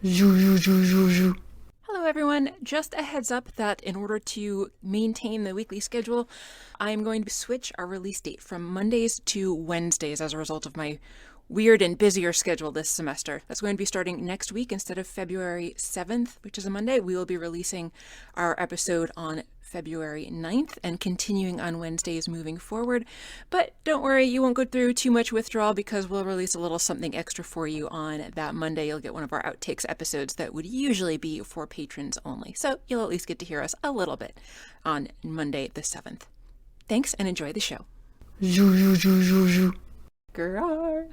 Hello everyone, just a heads up that in order to maintain the weekly schedule, I'm going to switch our release date from Mondays to Wednesdays as a result of my weird and busier schedule this semester. That's going to be starting next week. Instead of February 7th, which is a Monday, we will be releasing our episode on February 9th and continuing on Wednesdays moving forward. But don't worry, you won't go through too much withdrawal because we'll release a little something extra for you on that Monday. You'll get one of our outtakes episodes that would usually be for patrons only. So you'll at least get to hear us a little bit on Monday the 7th. Thanks and enjoy the show. Grrr.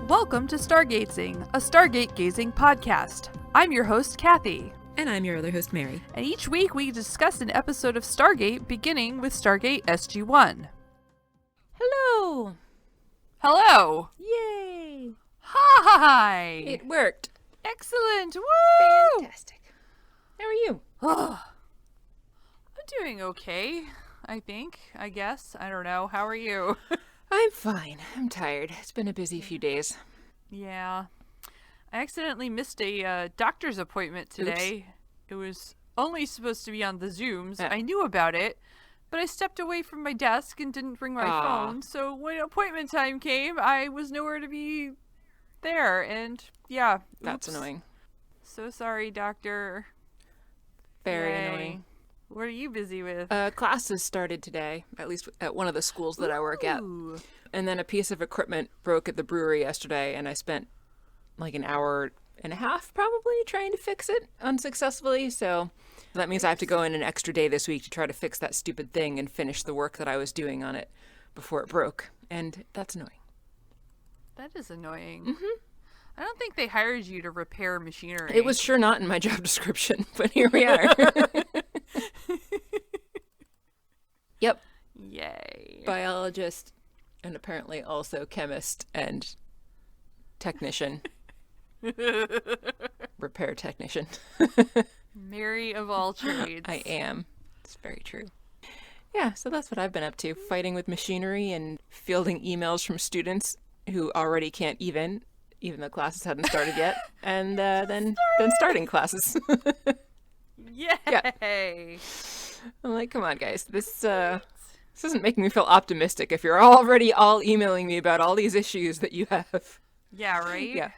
Welcome to Stargatezing, a Stargate gazing podcast. I'm your host, Kathy. And I'm your other host, Mary. And each week we discuss an episode of Stargate beginning with Stargate SG-1. Hello! Hello! Yay! Hi! It worked. Excellent! Woo! Fantastic. How are you? I'm doing okay, I guess. I don't know. How are you? I'm fine. I'm tired. It's been a busy few days. Yeah. I accidentally missed a doctor's appointment today. Oops. It was only supposed to be on the Zooms. I knew about it, but I stepped away from my desk and didn't bring my phone. So when appointment time came, I was nowhere to be there. And yeah. That's annoying. So sorry, doctor. Very Yay. annoying. What are you busy with? Classes started today, at least at one of the schools that I work at. And then a piece of equipment broke at the brewery yesterday, and I spent like an hour and a half probably trying to fix it unsuccessfully. So that means I have to go in an extra day this week to try to fix that stupid thing and finish the work that I was doing on it before it broke. And that's annoying. That is annoying. Mm-hmm. I don't think they hired you to repair machinery. It was sure not in my job description, but here we are. Yep. Yay. Biologist and apparently also chemist and technician. Repair technician. Mary of all trades. I am. It's very true. Yeah, so that's what I've been up to. Fighting with machinery and fielding emails from students who already can't even though classes hadn't started yet. And then starting classes. Yay! Yeah. I'm like, come on, guys. This isn't making me feel optimistic if you're already all emailing me about all these issues that you have. Yeah, right? Yeah.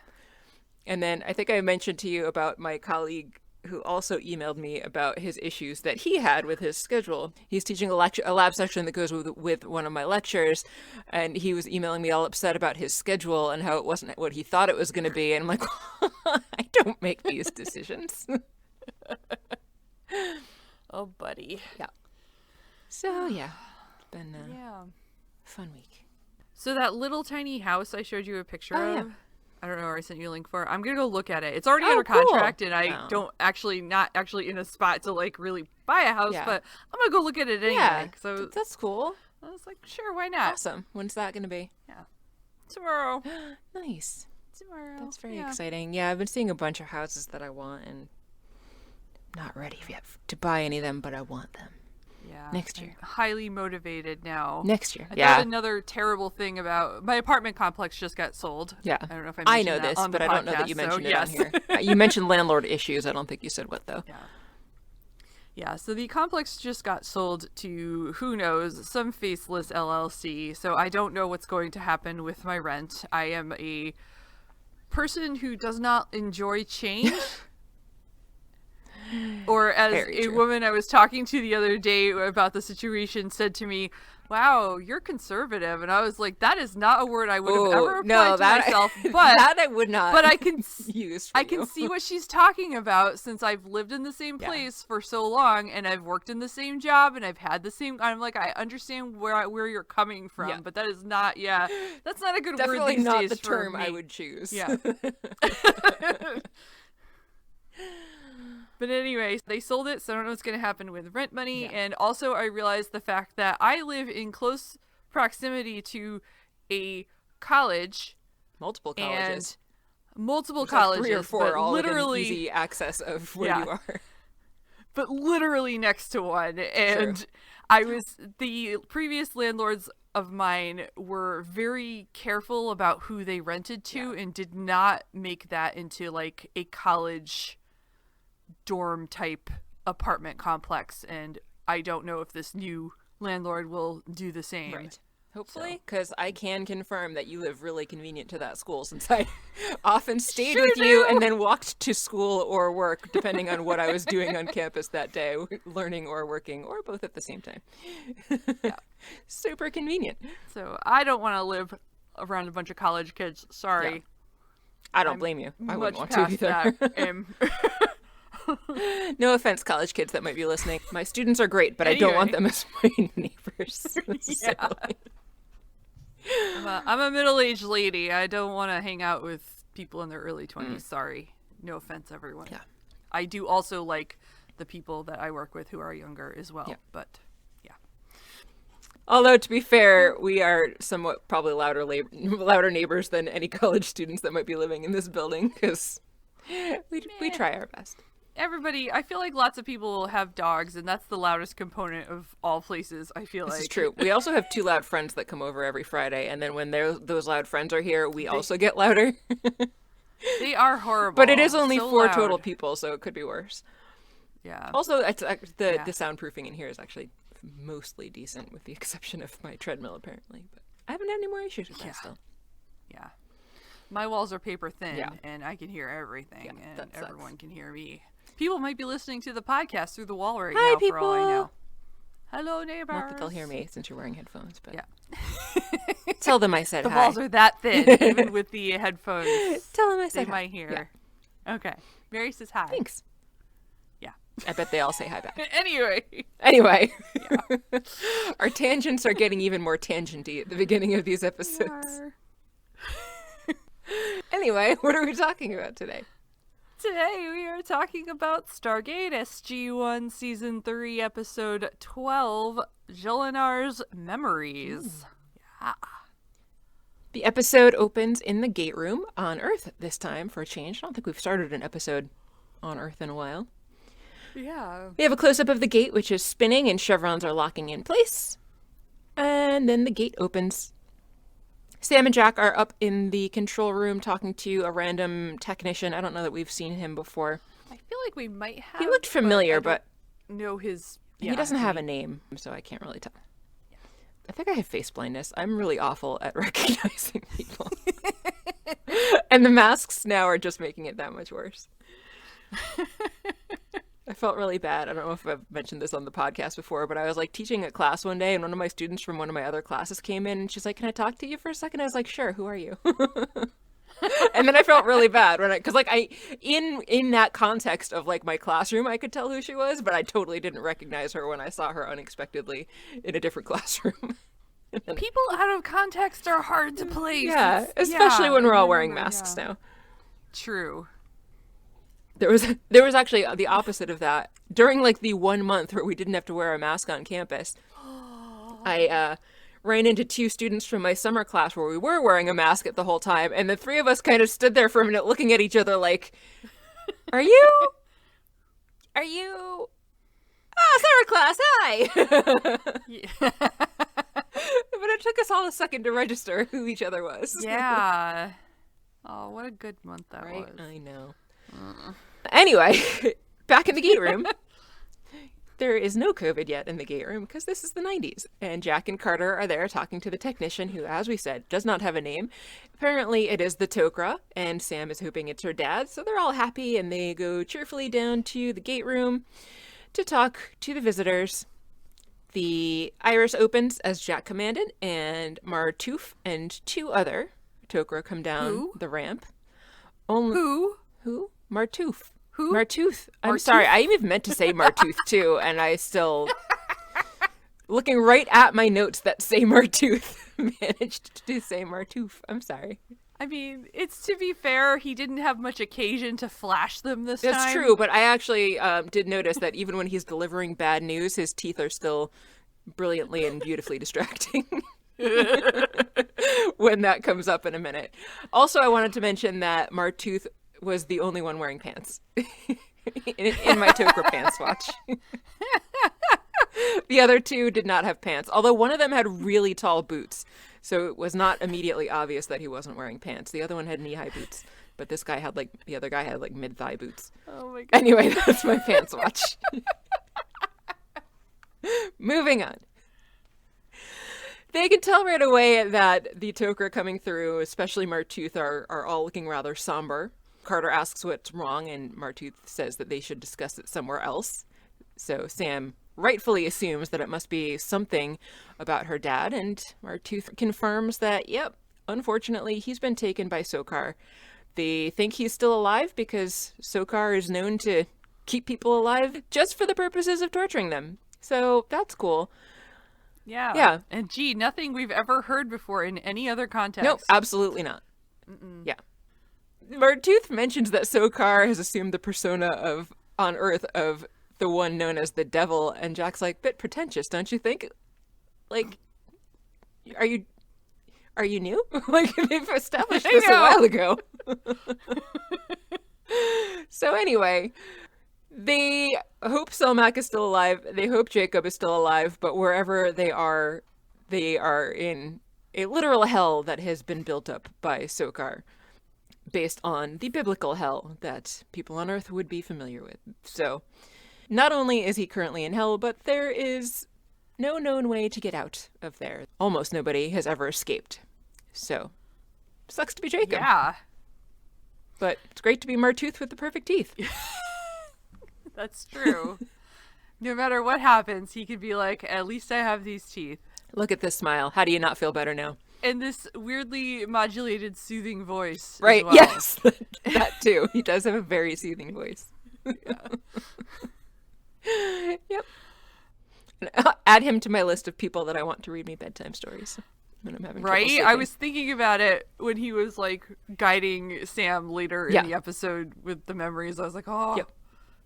And then I think I mentioned to you about my colleague who also emailed me about his issues that he had with his schedule. He's teaching a lab section that goes with one of my lectures, and he was emailing me all upset about his schedule and how it wasn't what he thought it was going to be. And I'm like, I don't make these decisions. Oh, buddy. Yeah. So, yeah. It's been a fun week. So that little tiny house I showed you a picture of, yeah. I don't know where I sent you a link for. I'm going to go look at it. It's already under cool. contract, and I not actually in a spot to like really buy a house, but I'm going to go look at it anyway. Yeah, so that's cool. I was like, sure, why not? Awesome. When's that going to be? Yeah. Tomorrow. Nice. Tomorrow. That's very exciting. Yeah, I've been seeing a bunch of houses that I want and not ready yet to buy any of them, but I want them. Yeah. Next year. I'm highly motivated now. Next year. That's another terrible thing about my apartment complex just got sold. Yeah. I don't know if I know mentioned that this, on the but I don't know that you mentioned it on yes. here. You mentioned landlord issues. I don't think you said what though. Yeah. Yeah, so the complex just got sold to, who knows, some faceless LLC. So I don't know what's going to happen with my rent. I am a person who does not enjoy change. Or as a woman I was talking to the other day about the situation said to me, wow, you're conservative. And I was like, that is not a word I would have ever applied to myself. But that I would not. But I can use. I can see what she's talking about since I've lived in the same place for so long, and I've worked in the same job, and I've had the same. I'm like, I understand where you're coming from, but that is not. Yeah, that's not a good word these days. Definitely not the for term me. I would choose. Yeah. But anyway, they sold it, so I don't know what's going to happen with rent money. Yeah. And also I realized the fact that I live in close proximity to a college. Multiple colleges. And multiple colleges. 3 or 4 all literally within easy access of where you are. But literally next to one. And The previous landlords of mine were very careful about who they rented to and did not make that into like a college dorm type apartment complex. And I don't know if this new landlord will do the same. Right. Hopefully, because I can confirm that you live really convenient to that school, since I often stayed with you and then walked to school or work, depending on what I was doing on campus that day, learning or working, or both at the same time. Yeah. Super convenient. So I don't want to live around a bunch of college kids. Sorry. Yeah. I don't blame you. I wouldn't want to past either. That. No offense, college kids that might be listening. My students are great, but I don't want them as my neighbors. Yeah. I'm a middle-aged lady. I don't want to hang out with people in their early 20s. Sorry. No offense, everyone. Yeah. I do also like the people that I work with who are younger as well. Yeah. But, yeah. Although, to be fair, we are somewhat probably louder neighbors than any college students that might be living in this building, because we try our best. I feel like lots of people have dogs, and that's the loudest component of all places, I feel like. This is true. We also have 2 loud friends that come over every Friday, and then when those loud friends are here, we also get louder. They are horrible. But it is only so 4 loud. total people, so it could be worse. Yeah. Also, the soundproofing in here is actually mostly decent, with the exception of my treadmill, apparently. But I haven't had any more issues with that still. Yeah. My walls are paper thin, Yeah. and I can hear everything, and that sucks. everyone can hear me. People might be listening to the podcast through the wall right Hi, now, people. for all I know. Hello, neighbors. Not that they'll hear me since you're wearing headphones, but Yeah. tell them I said The hi. walls are that thin, even with the headphones. Tell them I They said hi. might hear. Yeah. Okay. Mary says hi. Thanks. Yeah. I bet they all say hi back. Anyway. Our tangents are getting even more tangenty at the beginning of these episodes. Anyway, what are we talking about today? Today we are talking about Stargate SG-1 Season 3, Episode 12, Jolinar's Memories. Yeah. The episode opens in the gate room on Earth this time for a change. I don't think we've started an episode on Earth in a while. Yeah. We have a close-up of the gate, which is spinning and chevrons are locking in place. And then the gate opens. Sam and Jack are up in the control room talking to a random technician. I don't know that we've seen him before. I feel like we might have. He looked familiar, but know his. he doesn't have a name, so I can't really tell. Yeah. I think I have face blindness. I'm really awful at recognizing people. And the masks now are just making it that much worse. I felt really bad. I don't know if I've mentioned this on the podcast before, but I was like teaching a class one day and one of my students from one of my other classes came in and she's like, "Can I talk to you for a second?" I was like, "Sure, who are you?" And then I felt really bad because in that context of like my classroom, I could tell who she was, but I totally didn't recognize her when I saw her unexpectedly in a different classroom. People out of context are hard to place. Yeah, especially when we're all wearing masks now. True. There was actually the opposite of that. During like the 1 month where we didn't have to wear a mask on campus, I ran into 2 students from my summer class where we were wearing a mask the whole time, and the 3 of us kind of stood there for a minute looking at each other like, Are you? Oh, summer class, hi! Yeah. But it took us all a second to register who each other was. Yeah. Oh, what a good month that Right? was. I know. Anyway, back in the gate room. There is no COVID yet in the gate room because this is the 90s. And Jack and Carter are there talking to the technician who, as we said, does not have a name. Apparently it is the Tok'ra, and Sam is hoping it's her dad. So they're all happy and they go cheerfully down to the gate room to talk to the visitors. The iris opens as Jack commanded, and Martooth and 2 other Tok'ra come down the ramp. Who? Martooth. Who? Martooth. I'm sorry. I even meant to say Martooth too, and I still, looking right at my notes that say Martooth, managed to say Martooth. I'm sorry. I mean, it's to be fair, he didn't have much occasion to flash them this time. That's true, but I actually did notice that even when he's delivering bad news, his teeth are still brilliantly and beautifully distracting. When that comes up in a minute. Also, I wanted to mention that Martooth was the only one wearing pants in my Tok'ra pants watch. The other two did not have pants, although one of them had really tall boots. So it was not immediately obvious that he wasn't wearing pants. The other one had knee-high boots, but the other guy had like mid-thigh boots. Oh my god. Anyway, that's my pants watch. Moving on. They can tell right away that the Tok'ra coming through, especially Martooth, are all looking rather somber. Carter asks what's wrong, and Martooth says that they should discuss it somewhere else. So Sam rightfully assumes that it must be something about her dad, and Martooth confirms that, yep, unfortunately, he's been taken by Sokar. They think he's still alive because Sokar is known to keep people alive just for the purposes of torturing them. So that's cool. Yeah. Yeah. And gee, nothing we've ever heard before in any other context. Nope, absolutely not. Mm-mm. Yeah. Martooth mentions that Sokar has assumed the persona on Earth of the one known as the Devil, and Jack's like, bit pretentious, don't you think? Like, are you new? Like, they've established this a while ago. So anyway, they hope Selmak is still alive. They hope Jacob is still alive, but wherever they are in a literal hell that has been built up by Sokar, based on the biblical hell that people on Earth would be familiar with. So, not only is he currently in hell, but there is no known way to get out of there. Almost nobody has ever escaped. So, sucks to be Jacob. Yeah. But it's great to be Martooth with the perfect teeth. That's true. No matter what happens, he could be like, at least I have these teeth. Look at this smile. How do you not feel better now? And this weirdly modulated, soothing voice. Right, as well. yes. That too. He does have a very soothing voice. Yep. And I'll add him to my list of people that I want to read me bedtime stories when I'm having trouble Right? sleeping. I was thinking about it when he was like guiding Sam later in the episode with the memories. I was like, oh, Yep.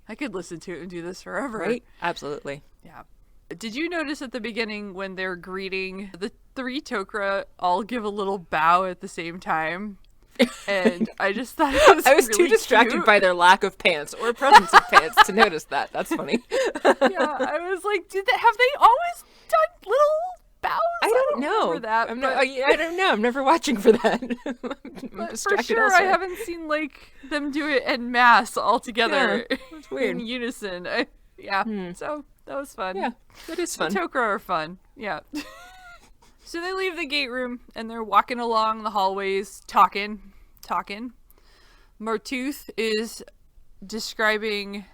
I could listen to it and do this forever. Right? Absolutely. Yeah. Did you notice at the beginning when they're greeting, the three Tok'ra all give a little bow at the same time? And I just thought it was I was really too distracted cute. by their lack of pants or presence of pants to notice that. That's funny. Yeah, I was like, have they always done little bows? I don't know. remember that. I don't know. I'm never watching for that. I'm But for distracted sure, elsewhere. I haven't seen like them do it en masse all together. Yeah, that's weird. In unison. So that was fun. Yeah, that is fun. The Tok'ra are fun. Yeah. So they leave the gate room and they're walking along the hallways, talking. Martooth is describing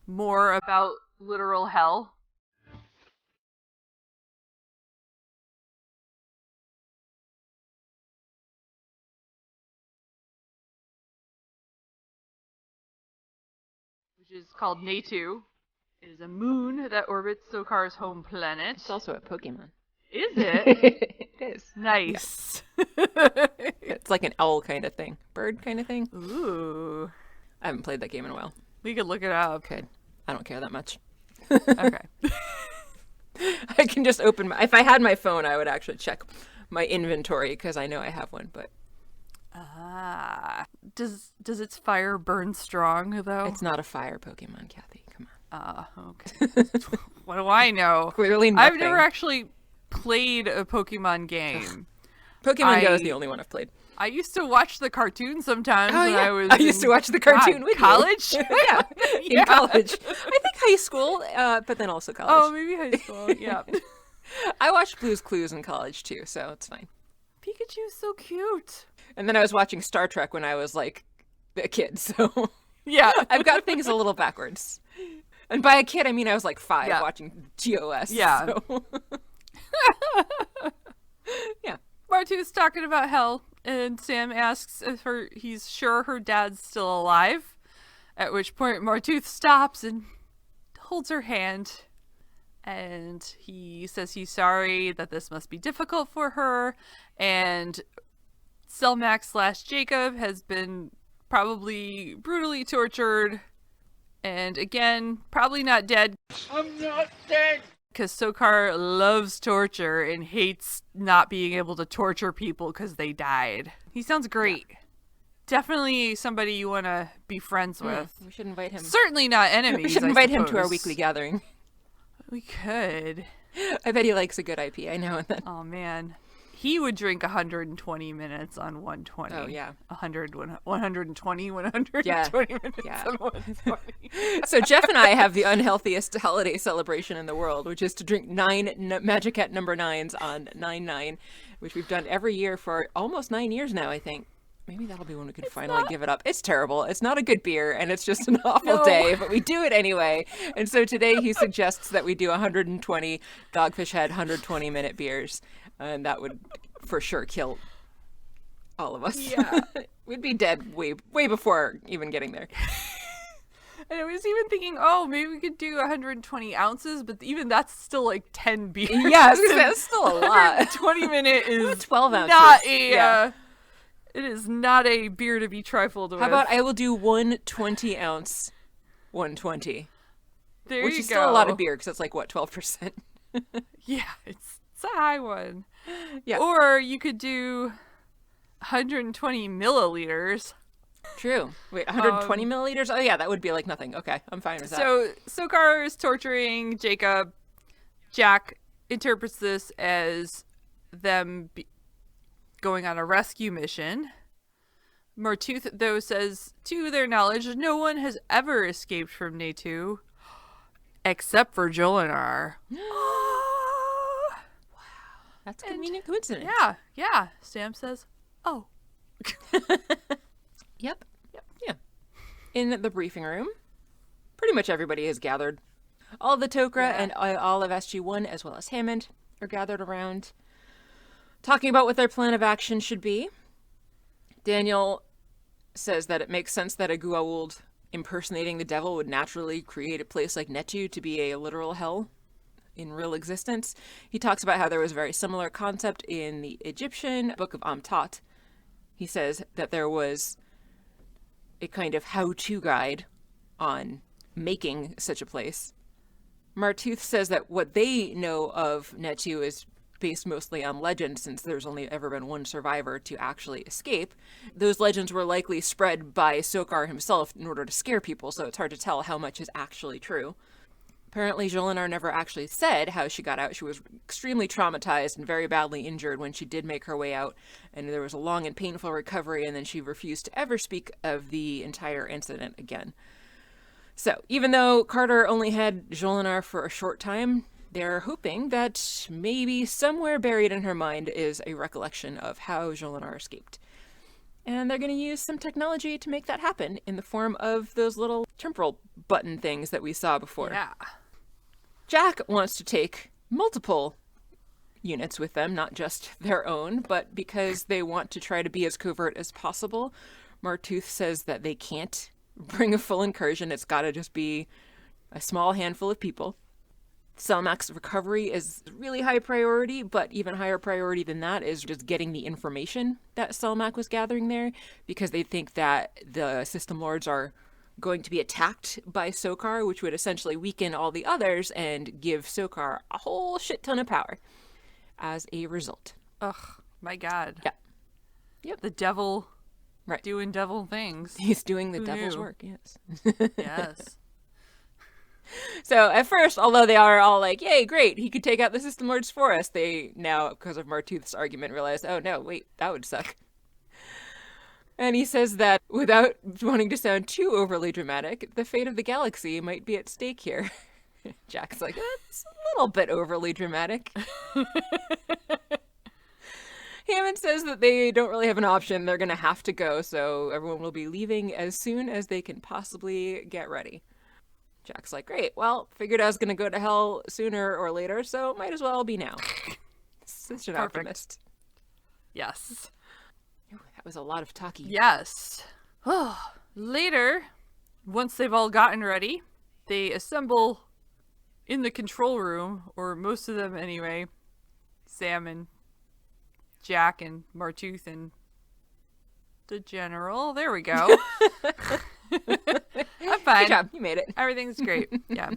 more about literal hell. Which is called Natu. It is a moon that orbits Sokar's home planet. It's also a Pokemon. Is it? It is. Nice. It's like an owl kind of thing. Bird kind of thing. Ooh. I haven't played that game in a while. We could look it up. Good. I don't care that much. Okay. I can just open if I had my phone, I would actually check my inventory because I know I have one, but Does its fire burn strong though? it's not a fire Pokemon, Kathy. Come on. Okay. What do I know? Clearly nothing. I've never actually played a Pokemon game. Pokemon Go is the only one I've played. I used to watch the cartoon sometimes when I was I used to watch the cartoon with college? you. Yeah, in college. I think high school, but then also college. Oh, maybe high school. Yeah. I watched Blue's Clues in college too, so it's fine. Pikachu's so cute. And then I was watching Star Trek when I was like a kid, so Yeah. I've got things a little backwards. And by a kid, I mean I was like 5 watching GOS. Yeah. So. Yeah. Martooth's talking about hell, and Sam asks if he's sure her dad's still alive, at which point Martooth stops and holds her hand, and he says he's sorry that this must be difficult for her, and Selmak / Jacob has been probably brutally tortured, and again, probably not dead. I'm not dead! Because Sokar loves torture and hates not being able to torture people because they died. He sounds great. Yeah. Definitely somebody you want to be friends with. We should invite him. Certainly not enemies. We should invite him to our weekly gathering. We could. I bet he likes a good IPA now and then. Oh, man. He would drink 120 minutes on 120. Oh, yeah. 120 Yeah. minutes Yeah. on 120. So Jeff and I have the unhealthiest holiday celebration in the world, which is to drink 9 Magic Cat number 9s on 9/9, which we've done every year for almost 9 years now, I think. Maybe that'll be when we can finally give it up. It's terrible. It's not a good beer, and it's just an awful day, but we do it anyway. And so today he suggests that we do 120 Dogfish Head 120-minute beers, and that would for sure kill all of us. Yeah. We'd be dead way before even getting there. And I was even thinking, oh, maybe we could do 120 ounces, but even that's still like 10 beers. Yeah, that's still a lot. 20-minute is 12 ounces. Not a... It is not a beer to be trifled with. How about I will do 120-ounce 120? There which you is go. still a lot of beer because it's like, what, 12%? Yeah, it's a high one. Yeah. Or you could do 120 milliliters. True. Wait, 120 milliliters? Oh, yeah, that would be like nothing. Okay, I'm fine with that. So Sokar is torturing Jacob. Jack interprets this as them going on a rescue mission. Martooth, though, says, to their knowledge, no one has ever escaped from Natu except for Jolinar. Wow. That's a convenient coincidence. Yeah. Sam says, oh. Yep. Yeah. In the briefing room, pretty much everybody has gathered. All of the Tok'ra and all of SG-1, as well as Hammond, are gathered around, talking about what their plan of action should be. Daniel says that it makes sense that a Goa'uld impersonating the devil would naturally create a place like Netu to be a literal hell in real existence. He talks about how there was a very similar concept in the Egyptian Book of Amtat. He says that there was a kind of how-to guide on making such a place. Martooth says that what they know of Netu is based mostly on legend, since there's only ever been one survivor to actually escape. Those legends were likely spread by Sokar himself in order to scare people, so it's hard to tell how much is actually true. Apparently, Jolinar never actually said how she got out. She was extremely traumatized and very badly injured when she did make her way out, and there was a long and painful recovery, and then she refused to ever speak of the entire incident again. So, even though Carter only had Jolinar for a short time, they're hoping that maybe somewhere buried in her mind is a recollection of how Jolinar escaped. And they're going to use some technology to make that happen in the form of those little temporal button things that we saw before. Yeah. Jack wants to take multiple units with them, not just their own, but because they want to try to be as covert as possible. Martooth says that they can't bring a full incursion. It's got to just be a small handful of people. Selmac's recovery is really high priority, but even higher priority than that is just getting the information that Selmac was gathering there, because they think that the System Lords are going to be attacked by Sokar, which would essentially weaken all the others and give Sokar a whole shit ton of power as a result. Ugh, my God. Yeah. Yep. The devil Right. doing devil things. He's doing the Who devil's knew? work, yes. Yes. So at first, although they are all like, yay, great, he could take out the System Lords for us, they now, because of Martooth's argument, realize, oh no, wait, that would suck. And he says that, without wanting to sound too overly dramatic, the fate of the galaxy might be at stake here. Jack's like, that's a little bit overly dramatic. Hammond says that they don't really have an option. They're going to have to go, so everyone will be leaving as soon as they can possibly get ready. Jack's like, great, well, figured I was going to go to hell sooner or later, so might as well be now. Such an optimist. Yes. Ooh, that was a lot of talking. Yes. Later, once they've all gotten ready, they assemble in the control room, or most of them anyway. Sam and Jack and Martooth and the general. There we go. I'm fine. Good job. You made it. Everything's great. Yeah.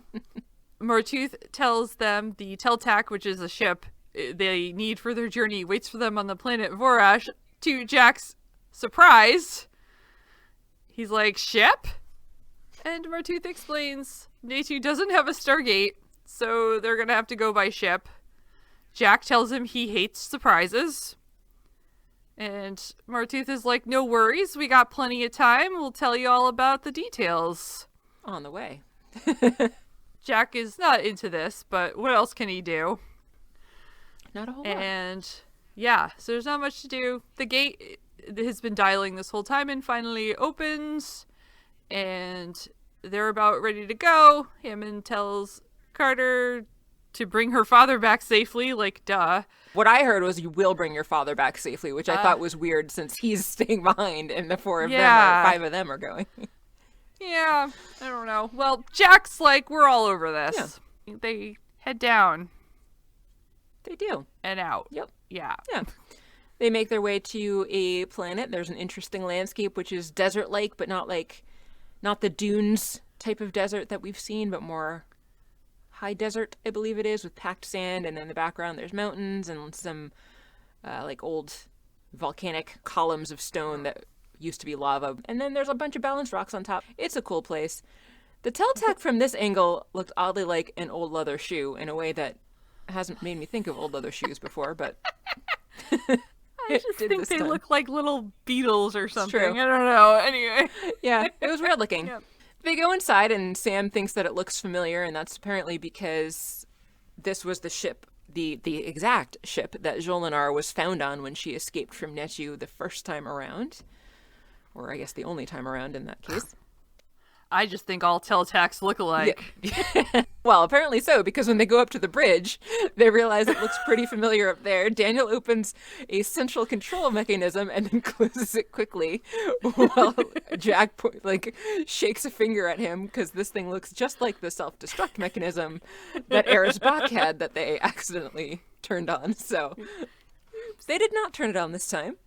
Martooth tells them the Teltac, which is a ship they need for their journey, waits for them on the planet Vorash. To Jack's surprise, he's like, ship? And Martooth explains Natu doesn't have a Stargate, so they're gonna have to go by ship. Jack tells him he hates surprises. And Martooth is like, no worries, we got plenty of time. We'll tell you all about the details. On the way. Jack is not into this, but what else can he do? Not a whole lot. And yeah, so there's not much to do. The gate has been dialing this whole time and finally opens. And they're about ready to go. Hammond tells Carter to bring her father back safely, like, duh. What I heard was you will bring your father back safely, which I thought was weird since he's staying behind and the four of them, or five of them are going. Yeah, I don't know. Well, Jack's like, we're all over this. Yeah. They head down. They do. And out. Yep. Yeah. Yeah. They make their way to a planet. There's an interesting landscape, which is desert-like, but not the dunes type of desert that we've seen, but more high desert, I believe it is, with packed sand, and in the background there's mountains and some old volcanic columns of stone that used to be lava, and then there's a bunch of balanced rocks on top. It's a cool place. The Teltec from this angle looked oddly like an old leather shoe in a way that hasn't made me think of old leather shoes before, but I just think they look like little beetles or something. I don't know. Anyway. Yeah, it was weird looking. Yeah. They go inside, and Sam thinks that it looks familiar, and that's apparently because this was the ship, the exact ship that Jolinar was found on when she escaped from Netu the first time around. Or I guess the only time around in that case. I just think all Teltacs look alike. Yeah. Well, apparently so, because when they go up to the bridge, they realize it looks pretty familiar up there. Daniel opens a central control mechanism and then closes it quickly while Jack shakes a finger at him because this thing looks just like the self-destruct mechanism that Erisbach had that they accidentally turned on. So they did not turn it on this time.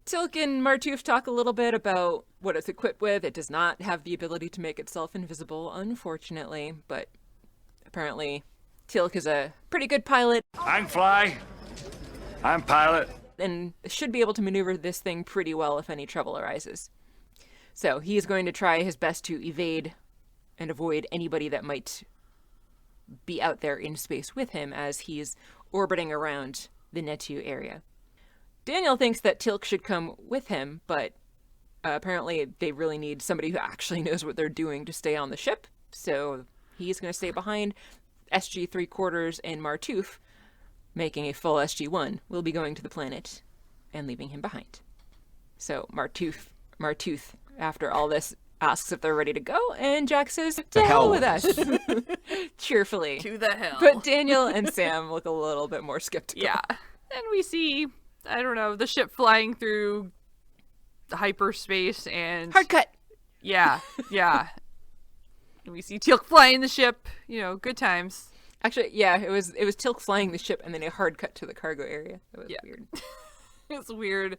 Tilk and Martooth talk a little bit about what it's equipped with. It does not have the ability to make itself invisible, unfortunately, but apparently Tilk is a pretty good pilot. I'm fly. I'm pilot. And should be able to maneuver this thing pretty well if any trouble arises. So he's going to try his best to evade and avoid anybody that might be out there in space with him as he's orbiting around the Netu area. Daniel thinks that Tilk should come with him, but apparently they really need somebody who actually knows what they're doing to stay on the ship. So he's going to stay behind. SG-3/4 and Martooth, making a full SG-1, will be going to the planet and leaving him behind. So Martooth, after all this, asks if they're ready to go, and Jack says, to hell with us. Cheerfully. To the hell. But Daniel and Sam look a little bit more skeptical. Yeah. And we see, I don't know, the ship flying through hyperspace and... Hard cut! Yeah. And we see Tilk flying the ship, good times. Actually, yeah, it was Tilk flying the ship and then a hard cut to the cargo area. That was weird. It's weird.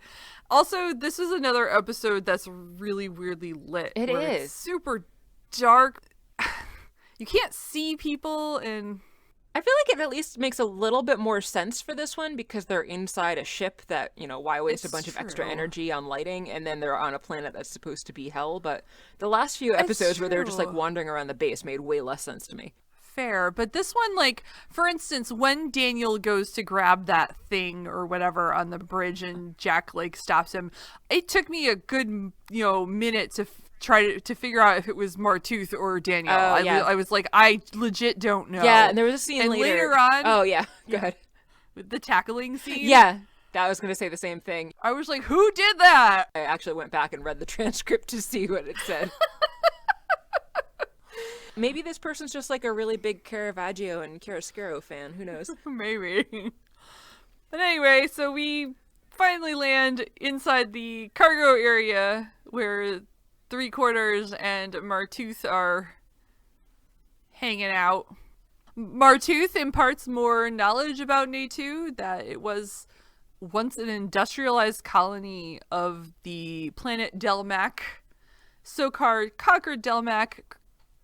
Also, this is another episode that's really weirdly lit. It is. It's super dark. You can't see people, and I feel like it at least makes a little bit more sense for this one because they're inside a ship that, why waste a bunch of extra energy on lighting, and then they're on a planet that's supposed to be hell. But the last few episodes where they were just wandering around the base made way less sense to me. Fair, but this one, for instance, when Daniel goes to grab that thing or whatever on the bridge and Jack stops him, it took me a good minute to try to figure out if it was Martooth or Daniel. I was like, I legit don't know. Yeah, and there was a scene later on. Oh yeah, go ahead. With the tackling scene. Yeah, I was gonna say the same thing. I was like, who did that? I actually went back and read the transcript to see what it said. Maybe this person's just a really big Caravaggio and Chiaroscuro fan. Who knows? Maybe. But anyway, so we finally land inside the cargo area where 3/4 and Martooth are hanging out. Martooth imparts more knowledge about Netu, that it was once an industrialized colony of the planet Delmac. Sokar conquered Delmac,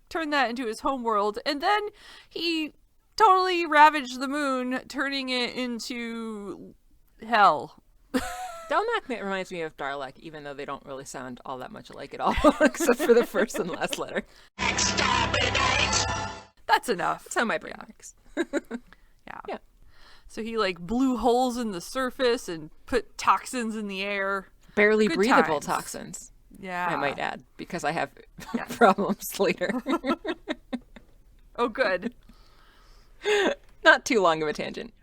turned that into his homeworld, and then he totally ravaged the moon, turning it into hell. Delmac reminds me of Darlek, even though they don't really sound all that much alike at all, except for the first and last letter. That's enough. That's how my brain works. Yeah. So he like blew holes in the surface and put toxins in the air. Barely Good breathable times. toxins, Yeah. I might add, because I have problems later. Oh, good. Not too long of a tangent.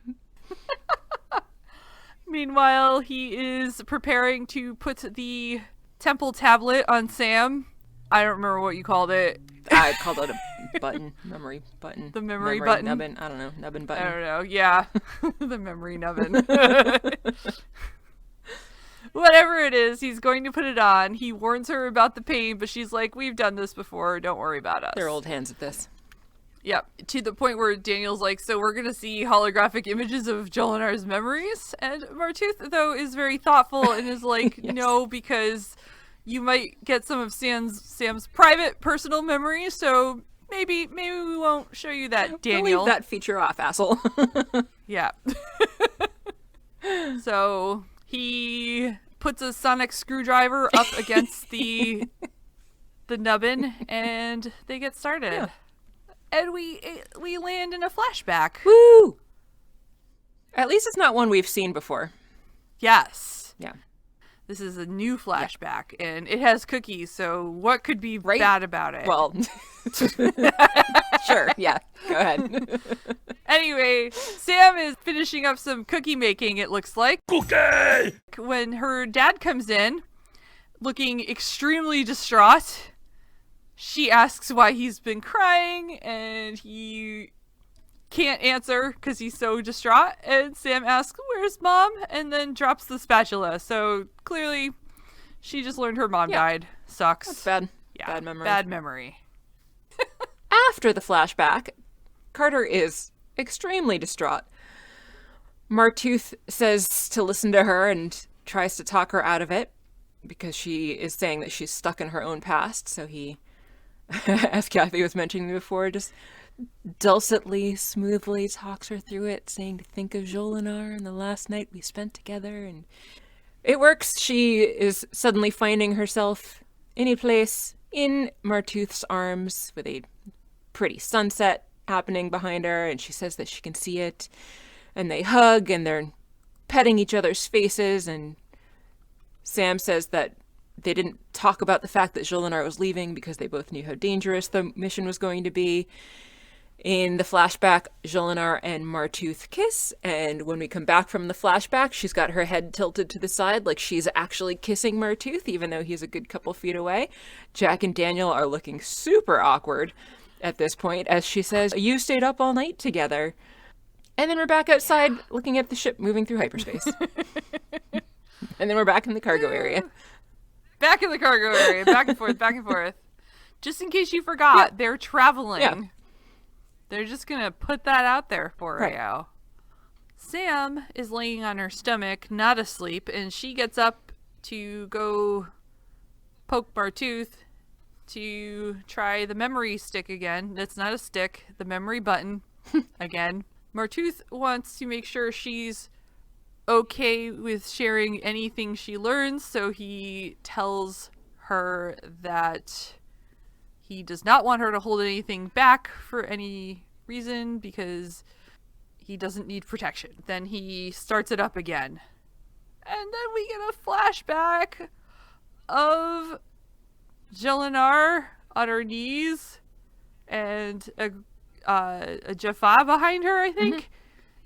Meanwhile, he is preparing to put the temple tablet on Sam. I don't remember what you called it. I called it a button, memory button. The memory button? Nubbin, I don't know, nubbin button. I don't know. Yeah. The memory nubbin. Whatever it is, he's going to put it on. He warns her about the pain, but she's like, we've done this before. Don't worry about us. They're old hands at this. Yep. To the point where Daniel's like, so we're going to see holographic images of Jolinar's memories? And Martooth, though, is very thoughtful and is like, Yes. no, because you might get some of Sam's private, personal memories, so maybe we won't show you that, Daniel. We'll leave that feature off, asshole. Yeah. So he puts a sonic screwdriver up against the nubbin, and they get started. Yeah. And we land in a flashback. Woo! At least it's not one we've seen before. Yes. Yeah. This is a new flashback, and it has cookies, so what could be bad about it? Well, sure, yeah, go ahead. Anyway, Sam is finishing up some cookie making, it looks like. Cookie! When her dad comes in, looking extremely distraught, she asks why he's been crying, and he can't answer because he's so distraught. And Sam asks, "Where's Mom?" and then drops the spatula. So clearly, she just learned her mom died. Sucks. That's bad. Yeah, Bad memory. Bad memory. After the flashback, Carter is extremely distraught. Martooth says to listen to her and tries to talk her out of it because she is saying that she's stuck in her own past. So he, as Kathy was mentioning before, just dulcetly, smoothly talks her through it, saying to think of Jolinar and the last night we spent together. And it works. She is suddenly finding herself in a place in Martooth's arms with a pretty sunset happening behind her, and she says that she can see it. And they hug, and they're petting each other's faces, and Sam says that they didn't talk about the fact that Jolinar was leaving because they both knew how dangerous the mission was going to be. In the flashback, Jolinar and Martooth kiss, and when we come back from the flashback, she's got her head tilted to the side like she's actually kissing Martooth, even though he's a good couple feet away. Jack and Daniel are looking super awkward at this point, as she says, "You stayed up all night together." And then we're back outside looking at the ship moving through hyperspace. And then we're back in the cargo area. Back in the cargo area, back and forth, back and forth. Just in case you forgot, they're traveling. Yeah. They're just gonna put that out there for Right. you. Sam is laying on her stomach, not asleep, and she gets up to go poke Martooth to try the memory stick again. That's not a stick, the memory button again. Martooth wants to make sure she's okay with sharing anything she learns, so he tells her that he does not want her to hold anything back for any reason because he doesn't need protection. Then he starts it up again. And then we get a flashback of Jolinar on her knees and a Jaffa behind her, I think.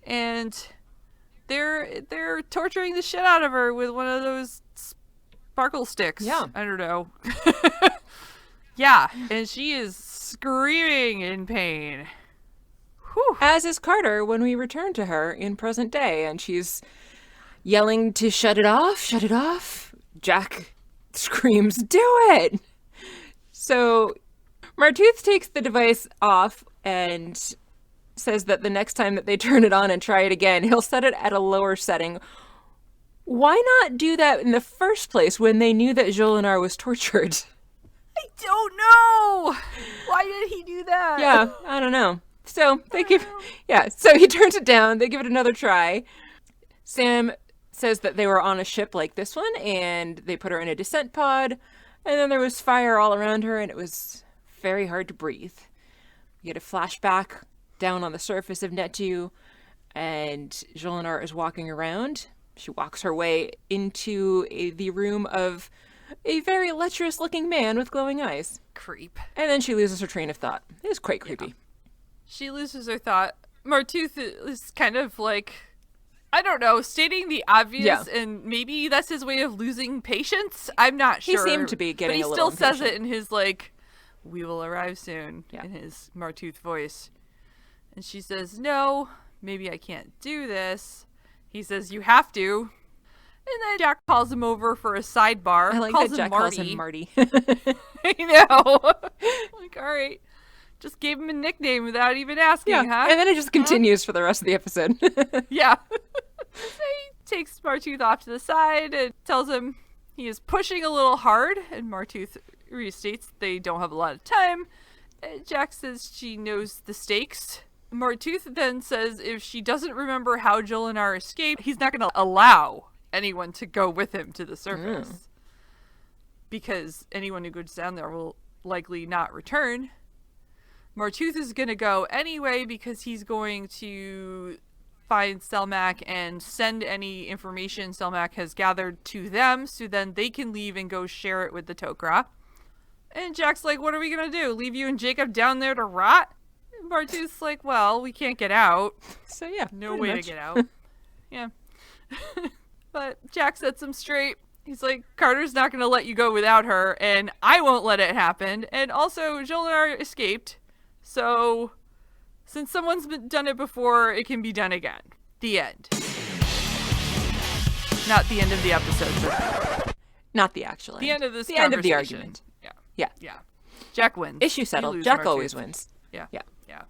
Mm-hmm. And they're torturing the shit out of her with one of those sparkle sticks. Yeah. I don't know. Yeah, and she is screaming in pain. Whew. As is Carter when we return to her in present day, and she's yelling to shut it off, shut it off. Jack screams, "Do it!" So Martooth takes the device off and says that the next time that they turn it on and try it again, he'll set it at a lower setting. Why not do that in the first place when they knew that Jolinar was tortured? I don't know! Why did he do that? Yeah, I don't know. So so he turns it down, they give it another try. Sam says that they were on a ship like this one, and they put her in a descent pod, and then there was fire all around her, and it was very hard to breathe. We You get a flashback down on the surface of Netu, and Jolinar is walking around. She walks her way into the room of a very lecherous-looking man with glowing eyes. Creep. And then she loses her train of thought. It is quite creepy. Yeah. She loses her thought. Martooth is kind of like, I don't know, stating the obvious, and maybe that's his way of losing patience. I'm not sure. He seemed to be getting a little but he still impatient. says it in his, like, we will arrive soon, in his Martooth voice. And she says, no, maybe I can't do this. He says, you have to. And then Jack calls him over for a sidebar. I like calls that Jack calls him Marty. I know. Like, all right. Just gave him a nickname without even asking, huh? And then it just continues for the rest of the episode. Yeah. So he takes Martooth off to the side and tells him he is pushing a little hard, and Martooth restates they don't have a lot of time. And Jack says she knows the stakes. Martooth then says if she doesn't remember how Jolinar escaped, he's not going to allow anyone to go with him to the surface. Because anyone who goes down there will likely not return. Martooth is going to go anyway because he's going to find Selmac and send any information Selmac has gathered to them so then they can leave and go share it with the Tok'ra. And Jack's like, what are we going to do? Leave you and Jacob down there to rot? And Martooth's like, well, we can't get out. So yeah, No way to get out. Yeah. But Jack sets him straight. He's like, Carter's not going to let you go without her, and I won't let it happen. And also, Jolinar escaped. So, since someone's done it before, it can be done again. The end. Not the end of the episode, but not the actual end. The end of this The end of the conversation. argument. Yeah. Yeah. Yeah. Jack wins. Issue You settled. lose, Jack Martooth. always wins. Yeah. Yeah. Yeah.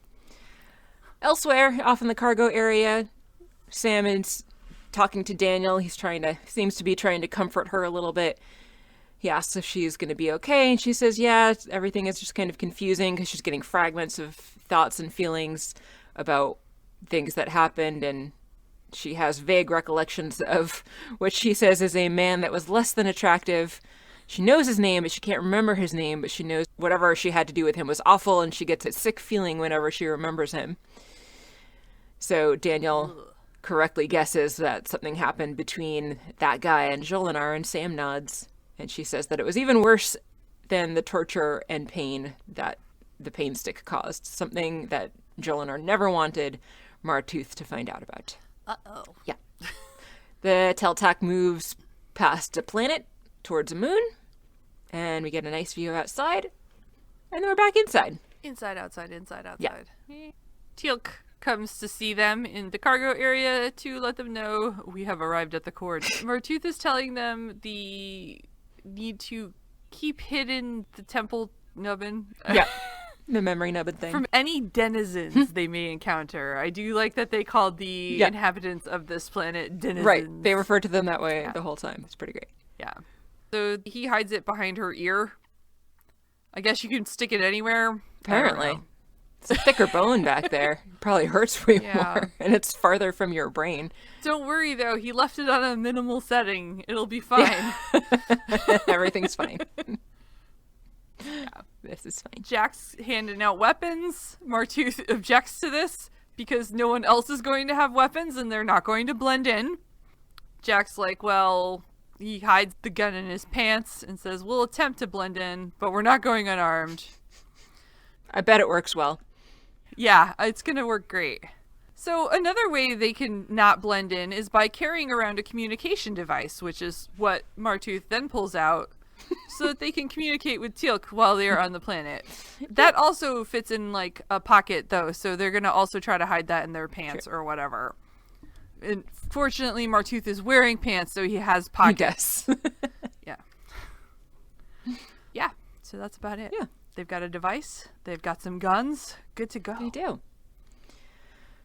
Elsewhere, off in the cargo area, Sam is talking to Daniel. Seems to be trying to comfort her a little bit. He asks if she's going to be okay, and she says, yeah, everything is just kind of confusing because she's getting fragments of thoughts and feelings about things that happened, and she has vague recollections of what she says is a man that was less than attractive. She knows his name, but she can't remember his name, but she knows whatever she had to do with him was awful, and she gets a sick feeling whenever she remembers him. So Daniel correctly guesses that something happened between that guy and Jolinar, and Sam nods. And she says that it was even worse than the torture and pain that the pain stick caused. Something that Jolinar never wanted Martooth to find out about. Uh-oh. Yeah. The Teltac moves past a planet towards a moon. And we get a nice view outside. And then we're back inside. Inside, outside, inside, outside. Yeah. Teal'c comes to see them in the cargo area to let them know we have arrived at the cord. Martooth is telling them the need to keep hidden the temple nubbin. Yeah. The memory nubbin thing. From any denizens they may encounter. I do like that they called the inhabitants of this planet denizens. Right. They refer to them that way the whole time. It's pretty great. Yeah. So he hides it behind her ear. I guess you can stick it anywhere. Apparently. It's a thicker bone back there. It probably hurts way more. And it's farther from your brain. Don't worry, though. He left it on a minimal setting. It'll be fine. Yeah. Everything's fine. Yeah. This is fine. Jack's handing out weapons. Martooth objects to this because no one else is going to have weapons and they're not going to blend in. Jack's like, well, he hides the gun in his pants and says, we'll attempt to blend in, but we're not going unarmed. I bet it works well. Yeah, it's going to work great. So another way they can not blend in is by carrying around a communication device, which is what Martooth then pulls out so that they can communicate with Teal'c while they are on the planet. That also fits in like a pocket though, so they're going to also try to hide that in their pants or whatever. And fortunately, Martooth is wearing pants, so he has pockets. Yeah. Yeah, so that's about it. Yeah. They've got a device. They've got some guns. Good to go. They do.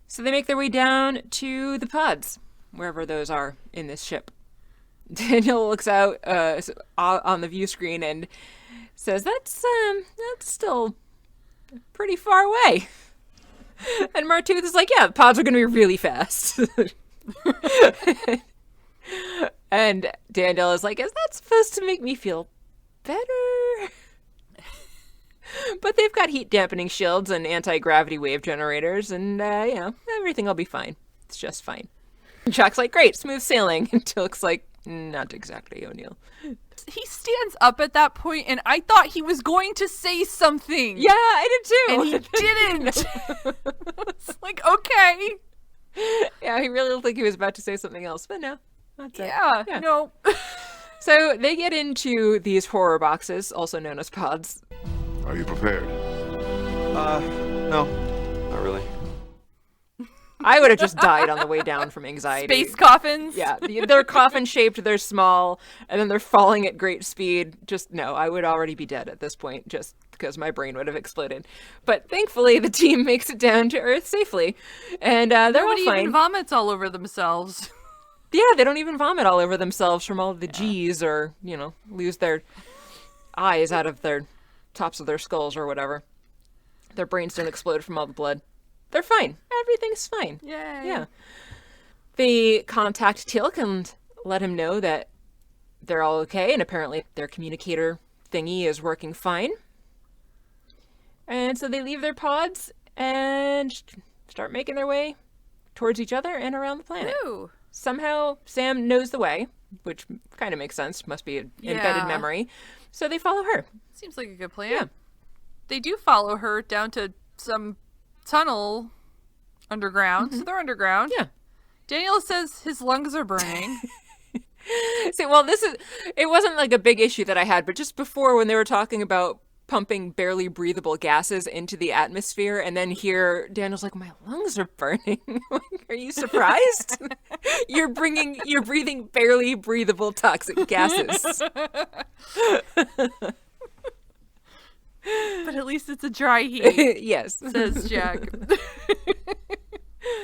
So they make their way down to the pods, wherever those are in this ship. Daniel looks out on the view screen and says, that's still pretty far away. And Martooth is like, yeah, the pods are going to be really fast. And Daniel is like, is that supposed to make me feel better? But they've got heat dampening shields and anti-gravity wave generators, and, everything will be fine. It's just fine. And Jack's like, great, smooth sailing. And Teal'c's like, not exactly, O'Neill. He stands up at that point, and I thought he was going to say something. Yeah, I did too. And he didn't. It's like, okay. Yeah, he really looked like he was about to say something else, but no. That's it. Yeah, no. So they get into these horror boxes, also known as pods. Are you prepared? No, not really. I would have just died on the way down from anxiety. Space coffins. Yeah, they're coffin-shaped, they're small, and then they're falling at great speed. No, I would already be dead at this point, just because my brain would have exploded. But thankfully, the team makes it down to Earth safely, and they're all Nobody fine. even vomits all over themselves. Yeah, they don't even vomit all over themselves from all the G's or, lose their eyes out of their tops of their skulls or whatever. Their brains don't explode from all the blood. They're fine. Everything's fine. Yay. Yeah. They contact Teal'c and let him know that they're all okay, and apparently their communicator thingy is working fine. And so they leave their pods and start making their way towards each other and around the planet. Ooh. Somehow Sam knows the way, which kind of makes sense. Must be an embedded memory. So they follow her. Seems like a good plan. Yeah. They do follow her down to some tunnel underground. So they're underground. Yeah. Daniel says his lungs are burning. See, well, it wasn't like a big issue that I had, but just before when they were talking about pumping barely breathable gases into the atmosphere, and then here Daniel's like, my lungs are burning. Are you surprised? You're breathing barely breathable toxic gases. But at least it's a dry heat, Yes, says Jack.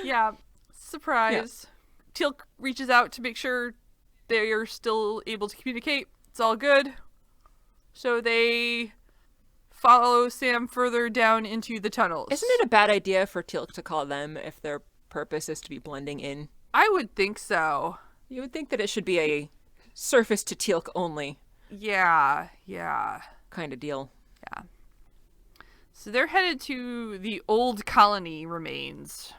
Yeah, surprise. Yeah. Teal'c reaches out to make sure they are still able to communicate. It's all good. So they follow Sam further down into the tunnels. Isn't it a bad idea for Teal'c to call them if their purpose is to be blending in? I would think so. You would think that it should be a surface to Teal'c only Yeah. kind of deal. Yeah. So they're headed to the old colony remains.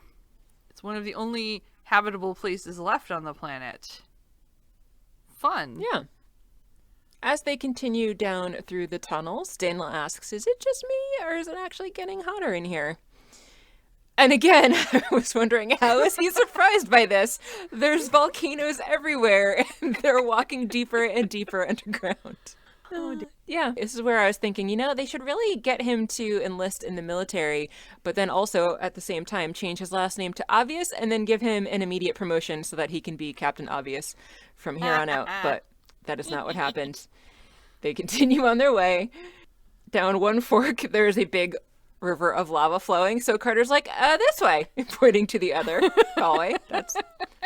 It's one of the only habitable places left on the planet. Fun. Yeah. As they continue down through the tunnels, Daniel asks, is it just me, or is it actually getting hotter in here? And again, I was wondering, how is he surprised by this? There's volcanoes everywhere, and they're walking deeper and deeper underground. Yeah, this is where I was thinking, they should really get him to enlist in the military, but then also at the same time change his last name to Obvious and then give him an immediate promotion so that he can be Captain Obvious from here on out. But that is not what happened. They continue on their way. Down one fork, there is a big river of lava flowing. So Carter's like, this way, pointing to the other hallway. That's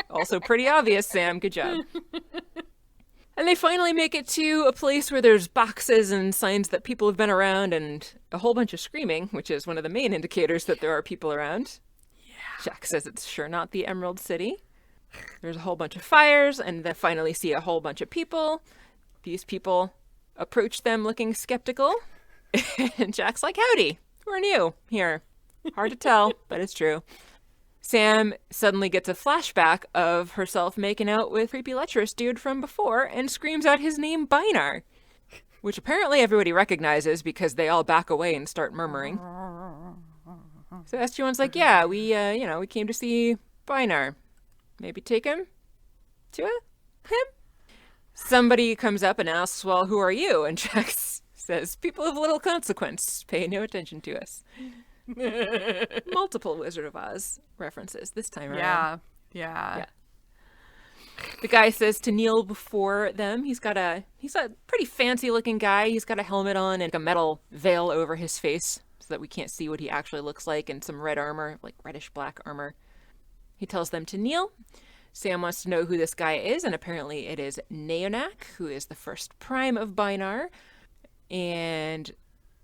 also pretty obvious, Sam. Good job. And they finally make it to a place where there's boxes and signs that people have been around and a whole bunch of screaming, which is one of the main indicators that there are people around. Yeah. Jack says it's sure not the Emerald City. There's a whole bunch of fires, and they finally see a whole bunch of people. These people approach them looking skeptical. And Jack's like, howdy, who are new here? Hard to tell, but it's true. Sam suddenly gets a flashback of herself making out with creepy lecherous dude from before and screams out his name, Bynarr, which apparently everybody recognizes because they all back away and start murmuring. So SG1's like, yeah, we came to see Bynarr. Maybe take him to him? Somebody comes up and asks, well, who are you? And Jack says, people of little consequence. Pay no attention to us. Multiple Wizard of Oz references this time around. Yeah. The guy says to kneel before them. He's a pretty fancy looking guy. He's got a helmet on and a metal veil over his face so that we can't see what he actually looks like, and some red armor, like reddish black armor. He tells them to kneel. Sam wants to know who this guy is, and apparently it is Neonak, who is the first prime of Bynarr. And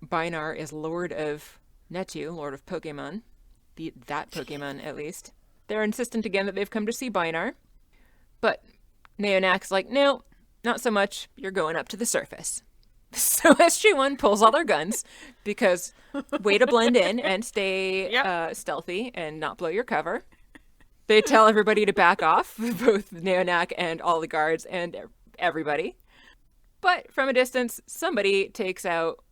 Bynarr is Lord of Netu, Lord of Pokemon. That Pokemon, at least. They're insistent again that they've come to see Bynarr. But Neonak's like, no, not so much. You're going up to the surface. So SG1 pulls all their guns because way to blend in and stay stealthy and not blow your cover. They tell everybody to back off, both Neonac and all the guards and everybody. But from a distance, somebody takes out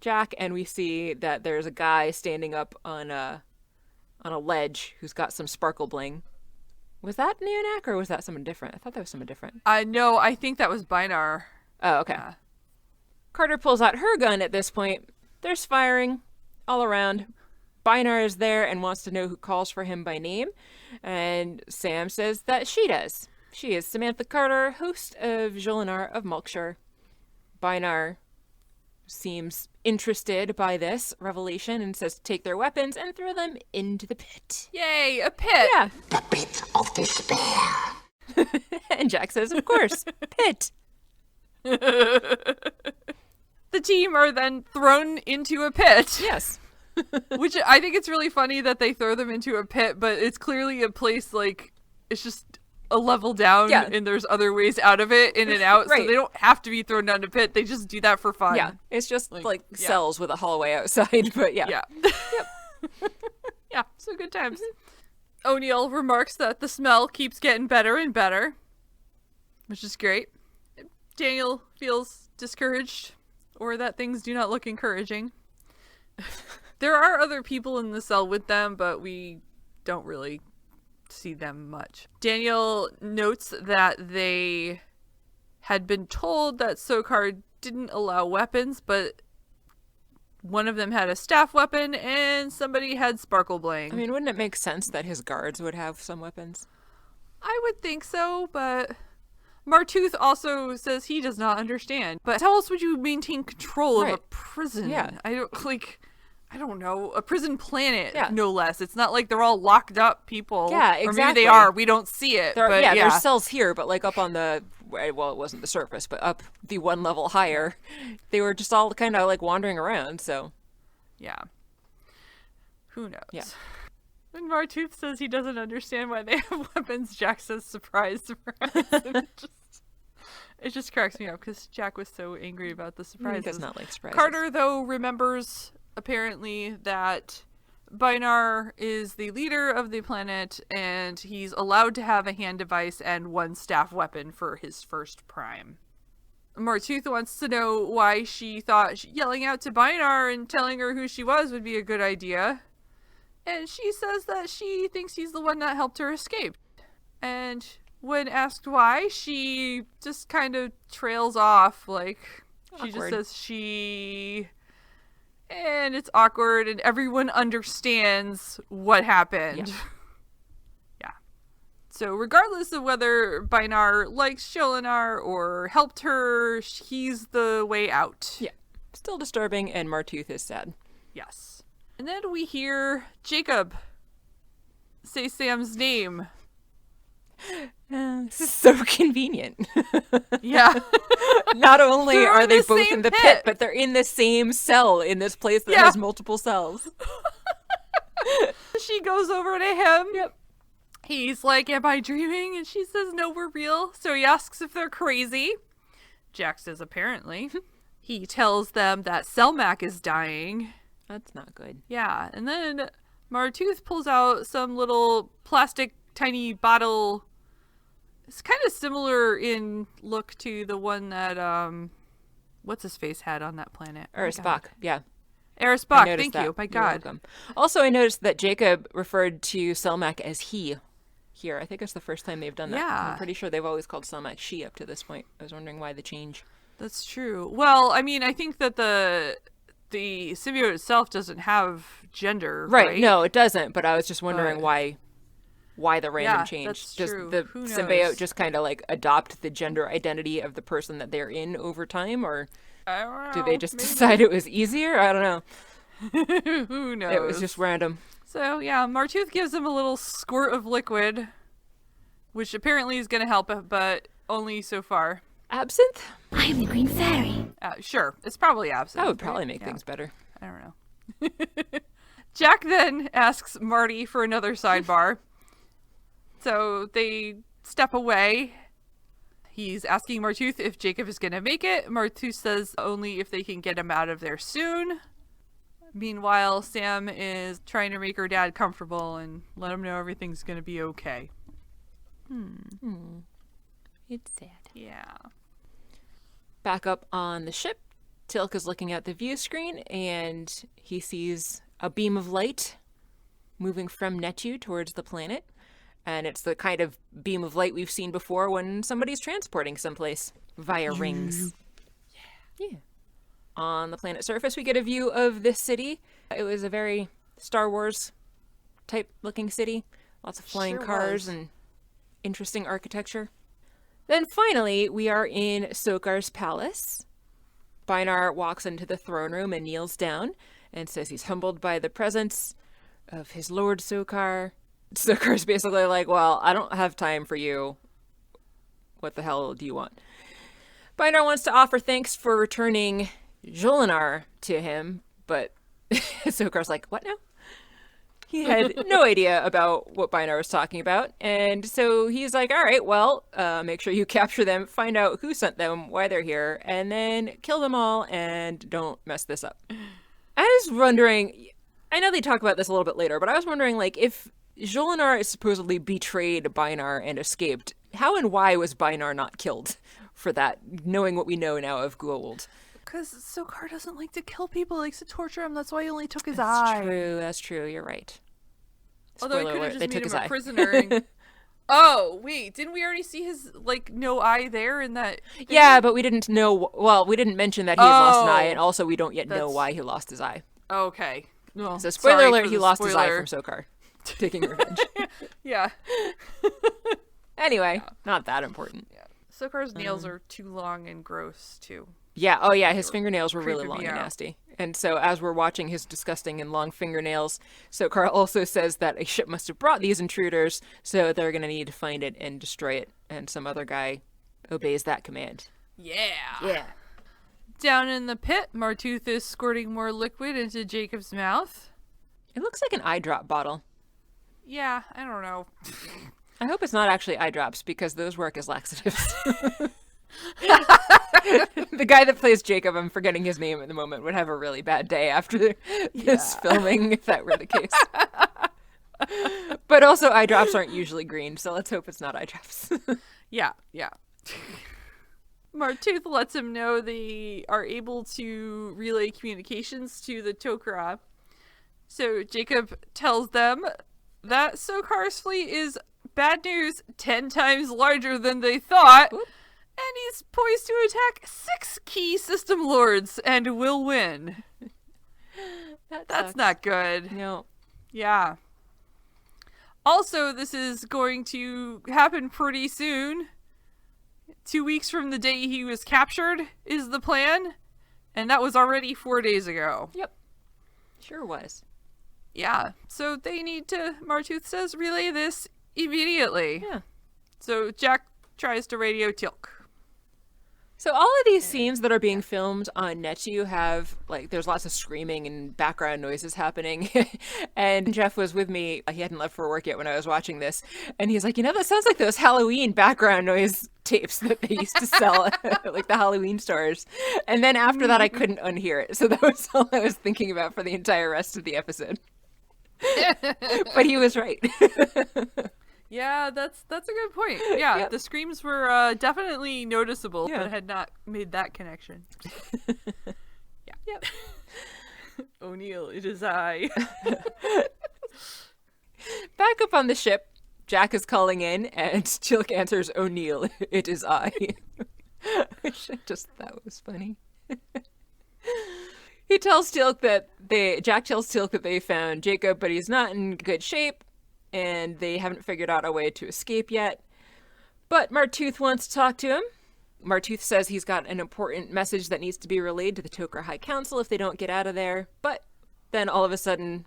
Jack, and we see that there's a guy standing up on a ledge who's got some sparkle bling. Was that Neonac or was that someone different? I thought that was someone different. No, I think that was Jolinar. Oh, okay. Yeah. Carter pulls out her gun at this point. There's firing all around. Jolinar is there and wants to know who calls for him by name. And Sam says that she does. She is Samantha Carter, host of Jolinar of Mulkshire. Jolinar seems interested by this revelation and says to take their weapons and throw them into the pit. Yay, a pit! Yeah. The pit of despair. And Jack says, of course, pit. The team are then thrown into a pit. Yes. Which I think it's really funny that they throw them into a pit, but it's clearly a place, like, it's just a level down, and there's other ways out of it, in and out, Right. so they don't have to be thrown down a pit. They just do that for fun. Yeah, it's just like cells with a hallway outside, but yeah. Yep. Yeah, so good times. O'Neill remarks that the smell keeps getting better and better, which is great. Daniel feels discouraged, or that things do not look encouraging. There are other people in the cell with them, but we don't really see them much. Daniel notes that they had been told that Sokar didn't allow weapons, but one of them had a staff weapon and somebody had sparkle bling. I mean, wouldn't it make sense that his guards would have some weapons? I would think so, but Martooth also says he does not understand. But how else would you maintain control of a prison? Yeah. I don't know, a prison planet, no less. It's not like they're all locked up people. Yeah, Or exactly. maybe they are. We don't see it. There's cells here, but like up on the, well, it wasn't the surface, but up the one level higher, they were just all kind of like wandering around, so. Yeah. Who knows? Yeah. When Martooth says he doesn't understand why they have weapons, Jack says surprise, surprise. And it just cracks me up because Jack was so angry about the surprises. He does not like surprises. Carter, though, remembers apparently that Jolinar is the leader of the planet and he's allowed to have a hand device and one staff weapon for his first prime. Martooth wants to know why she thought yelling out to Jolinar and telling her who she was would be a good idea. And she says that she thinks he's the one that helped her escape. And when asked why, she just kind of trails off, like, she just says she... And it's awkward, and everyone understands what happened. Yeah. So regardless of whether Jolinar likes Jolinar or helped her, he's the way out. Yeah. Still disturbing, and Martooth is sad. Yes. And then we hear Jacob say Sam's name. This is so convenient. Yeah. Not only They're are in they the both same in the pit. pit, but they're in the same cell in this place that has multiple cells. She goes over to him. Yep. He's like, am I dreaming? And she says, no, we're real. So he asks if they're crazy. Jack says, apparently. He tells them that Selmac is dying. That's not good. Yeah. And then Martooth pulls out some little plastic tiny bottle. It's kind of similar in look to the one that, what's his face had on that planet? Spock, yeah. Spock, thank you. My You're God. welcome. Also, I noticed that Jacob referred to Selmac as he here. I think it's the first time they've done that. Yeah. I'm pretty sure they've always called Selmac she up to this point. I was wondering why the change. That's true. Well, I mean, I think that the symbiote itself doesn't have gender, right? No, it doesn't. But I was just wondering why the random change. That's Does true. the Who knows? symbiote just kind of like adopt the gender identity of the person that they're in over time, or I don't know, do they just decide it was easier? I don't know. Who knows? It was just random. So yeah, Martooth gives him a little squirt of liquid, which apparently is going to help, but only so far. Absinthe? I am the Green Fairy. Sure, it's probably absinthe. That would probably right? make things better. I don't know. Jack then asks Marty for another sidebar. So they step away. He's asking Martooth if Jacob is going to make it. Martooth says only if they can get him out of there soon. Meanwhile, Sam is trying to make her dad comfortable and let him know everything's going to be okay. It's sad. Yeah. Back up on the ship, Teal'c is looking at the view screen, and he sees a beam of light moving from Netu towards the planet. And it's the kind of beam of light we've seen before when somebody's transporting someplace via rings. Yeah. On the planet's surface, we get a view of this city. It was a very Star Wars type looking city. Lots of flying cars and interesting architecture. Then finally, we are in Sokar's palace. Bainar walks into the throne room and kneels down and says he's humbled by the presence of his lord Sokar. Sokar's basically like, well, I don't have time for you. What the hell do you want? Bainar wants to offer thanks for returning Jolinar to him, but Sokar's like, what now? He had no idea about what Bainar was talking about, and so he's like, all right, well, make sure you capture them, find out who sent them, why they're here, and then kill them all, and don't mess this up. I was wondering, I know they talk about this a little bit later, but I was wondering, like, if Jolinar is supposedly betrayed Bainar and escaped, how and why was Bainar not killed for that, knowing what we know now of Goa'uld? Because Sokar doesn't like to kill people, he likes to torture him. That's why he only took his eye. That's true, you're right. Although Spoiler he could have alert, just they made took him his a eye. prisoner. And... Oh, wait, didn't we already see his, like, no eye there in that thing? Yeah, but we didn't know, well, we didn't mention that he had lost an eye, and also we don't yet know why he lost his eye. Okay. Well, So spoiler sorry alert, for he the lost his eye spoiler. from Sokar. Taking revenge. Yeah. Anyway, not that important. Sokar's nails are too long and gross, too. Yeah, oh yeah, his fingernails were really creeping long me and out. nasty. And so as we're watching his disgusting and long fingernails, Sokar also says that a ship must have brought these intruders, so they're going to need to find it and destroy it. And some other guy obeys that command. Yeah. Down in the pit, Martooth is squirting more liquid into Jacob's mouth. It looks like an eye drop bottle. Yeah, I don't know. I hope it's not actually eye drops, because those work as laxatives. The guy that plays Jacob, I'm forgetting his name at the moment, would have a really bad day after this filming, if that were the case. But also, eye drops aren't usually green, so let's hope it's not eye drops. Yeah. Martooth lets him know they are able to relay communications to the Tok'ra. So Jacob tells them that Sokar's fleet is bad news, 10 times larger than they thought. Oop. And he's poised to attack 6 key system lords and will win. That's sucks. not good. No. Yeah. Also, this is going to happen pretty soon. 2 weeks from the day he was captured is the plan. And that was already 4 days ago. Yep. Sure was. Yeah. So they need to, Martooth says, relay this immediately. Yeah. So Jack tries to radio Teal'c. So all of these scenes that are being filmed on Netu have, like, there's lots of screaming and background noises happening. And Jeff was with me. He hadn't left for work yet when I was watching this. And he's like, that sounds like those Halloween background noise tapes that they used to sell at, like, the Halloween stores. And then after that, I couldn't unhear it. So that was all I was thinking about for the entire rest of the episode. But he was right. Yeah, that's a good point. Yeah, Yep. the screams were definitely noticeable, Yeah. but had not made that connection. Yeah. Yep. O'Neill, it is I. Back up on the ship, Jack is calling in, and Teal'c answers, "O'Neill, it is I." Which I just thought was funny. Jack tells Teal'c that they found Jacob, but he's not in good shape, and they haven't figured out a way to escape yet. But Martooth wants to talk to him. Martooth says he's got an important message that needs to be relayed to the Tok'ra High Council if they don't get out of there. But then all of a sudden,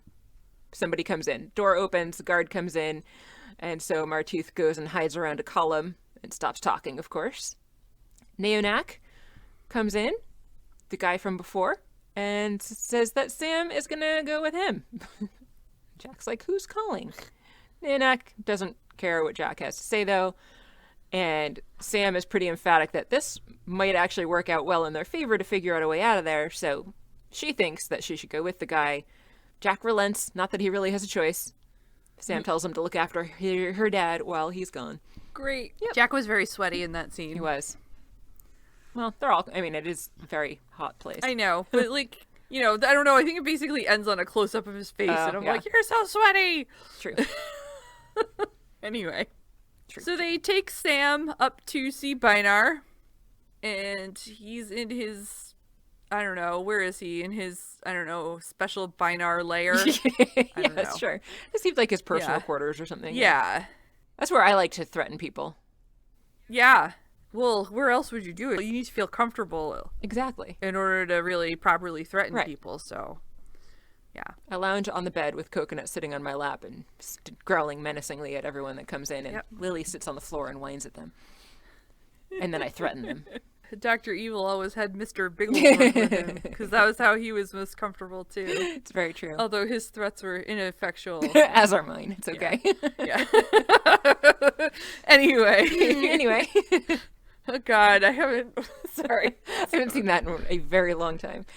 somebody comes in. Door opens, the guard comes in, and so Martooth goes and hides around a column and stops talking, of course. Neonak comes in, the guy from before, and says that Sam is gonna go with him. Jack's like, who's calling? Neonak doesn't care what Jack has to say, though. And Sam is pretty emphatic that this might actually work out well in their favor to figure out a way out of there, so she thinks that she should go with the guy. Jack relents, not that he really has a choice. Sam tells him to look after her dad while he's gone. Great. Yep. Jack was very sweaty in that scene. He was. Well, they're all, I mean, it is a very hot place. I know, but like, you know, I don't know, I think it basically ends on a close-up of his face, and I'm like, you're so sweaty! True. Anyway. True. So they take Sam up to see Bynarr, and he's in his, I don't know, where is he? In his, I don't know, special Bynarr lair? I don't know. Sure. It seems like his personal quarters or something. Yeah. That's where I like to threaten people. Yeah. Well, where else would you do it? You need to feel comfortable. Exactly. In order to really properly threaten Right. people, so, yeah. I lounge on the bed with Coconut sitting on my lap and growling menacingly at everyone that comes in, and Lily sits on the floor and whines at them. And then I threaten them. Dr. Evil always had Mr. Bigglesworth with him, because that was how he was most comfortable, too. It's very true. Although his threats were ineffectual. As are mine. It's okay. Yeah. Anyway. Oh, God, I haven't... Sorry. I haven't seen that in a very long time.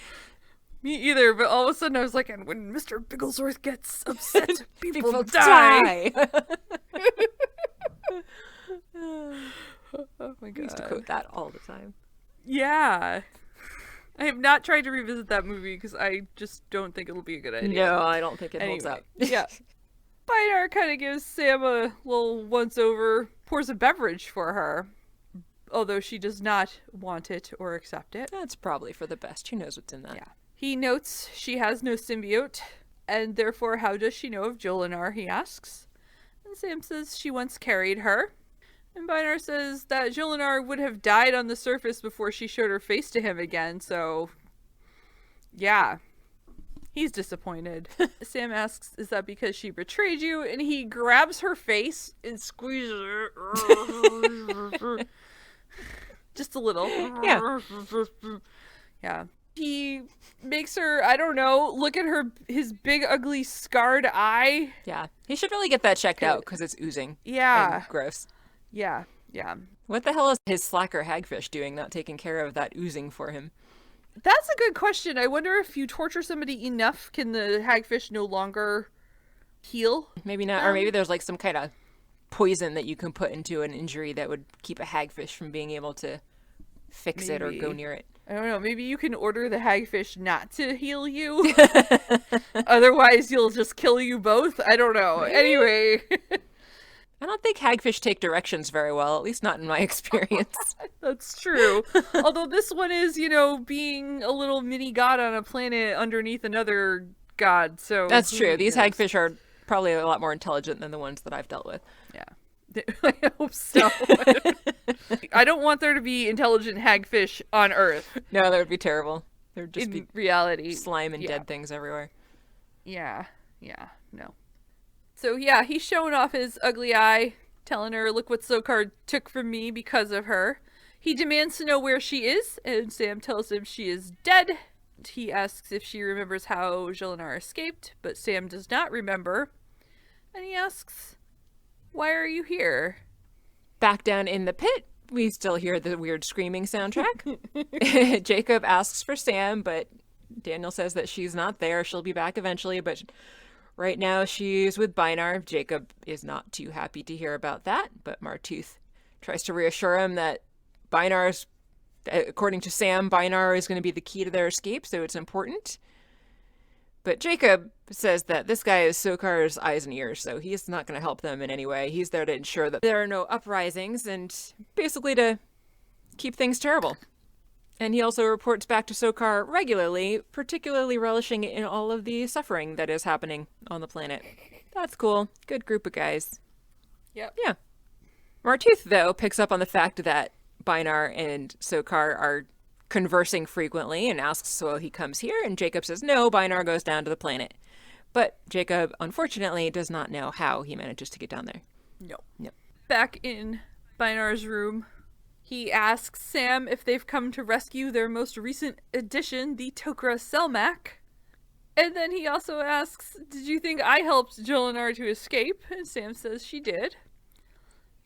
Me either, but all of a sudden I was like, and when Mr. Bigglesworth gets upset, people die. Oh my God. I used to quote that all the time. Yeah. I have not tried to revisit that movie because I just don't think it'll be a good idea. No, I don't think it holds up. Yeah. Bynarr kind of gives Sam a little once-over, pours a beverage for her, although she does not want it or accept it. That's probably for the best. Who knows what's in that? Yeah. He notes she has no symbiote, and therefore how does she know of Jolinar, he asks. And Sam says she once carried her. And Bynarr says that Jolinar would have died on the surface before she showed her face to him again, so... yeah. He's disappointed. Sam asks, is that because she betrayed you? And he grabs her face and squeezes her. Just a little. Yeah. Yeah. He makes her, I don't know, look at his big, ugly, scarred eye. Yeah. He should really get that checked out because it's oozing. Yeah. And gross. Yeah. What the hell is his slacker hagfish doing, not taking care of that oozing for him? That's a good question. I wonder if you torture somebody enough, can the hagfish no longer heal? Maybe not. Or maybe there's like some kind of poison that you can put into an injury that would keep a hagfish from being able to fix it or go near it. I don't know. Maybe you can order the hagfish not to heal you. Otherwise, you'll just kill you both. I don't know. Anyway. I don't think hagfish take directions very well, at least not in my experience. That's true. Although this one is, being a little mini god on a planet underneath another god. So that's true. These hagfish are probably a lot more intelligent than the ones that I've dealt with. Yeah. I hope so. I don't want there to be intelligent hagfish on Earth. No, that would be terrible. There would just be reality slime and dead things everywhere. Yeah, no. So yeah, he's showing off his ugly eye, telling her, look what Sokar took from me because of her. He demands to know where she is, and Sam tells him she is dead. He asks if she remembers how Jolinar escaped, but Sam does not remember. And he asks, why are you here? Back down in the pit, we still hear the weird screaming soundtrack. Jacob asks for Sam, but Daniel says that she's not there. She'll be back eventually, but right now she's with Bynarr. Jacob is not too happy to hear about that, but Martooth tries to reassure him that Bynarr's, according to Sam, Bynarr is going to be the key to their escape, so it's important. But Jacob says that this guy is Sokar's eyes and ears, so he's not going to help them in any way. He's there to ensure that there are no uprisings and basically to keep things terrible. And he also reports back to Sokar regularly, particularly relishing in all of the suffering that is happening on the planet. That's cool. Good group of guys. Yep. Yeah. Martooth, though, picks up on the fact that Bynarr and Sokar are conversing frequently and asks so he comes here, and Jacob says no, Bynarr goes down to the planet. But Jacob, unfortunately, does not know how he manages to get down there. No. Back in Bynarr's room, he asks Sam if they've come to rescue their most recent addition, the Tok'ra Selmak. And then he also asks, did you think I helped Jolinar to escape? And Sam says she did.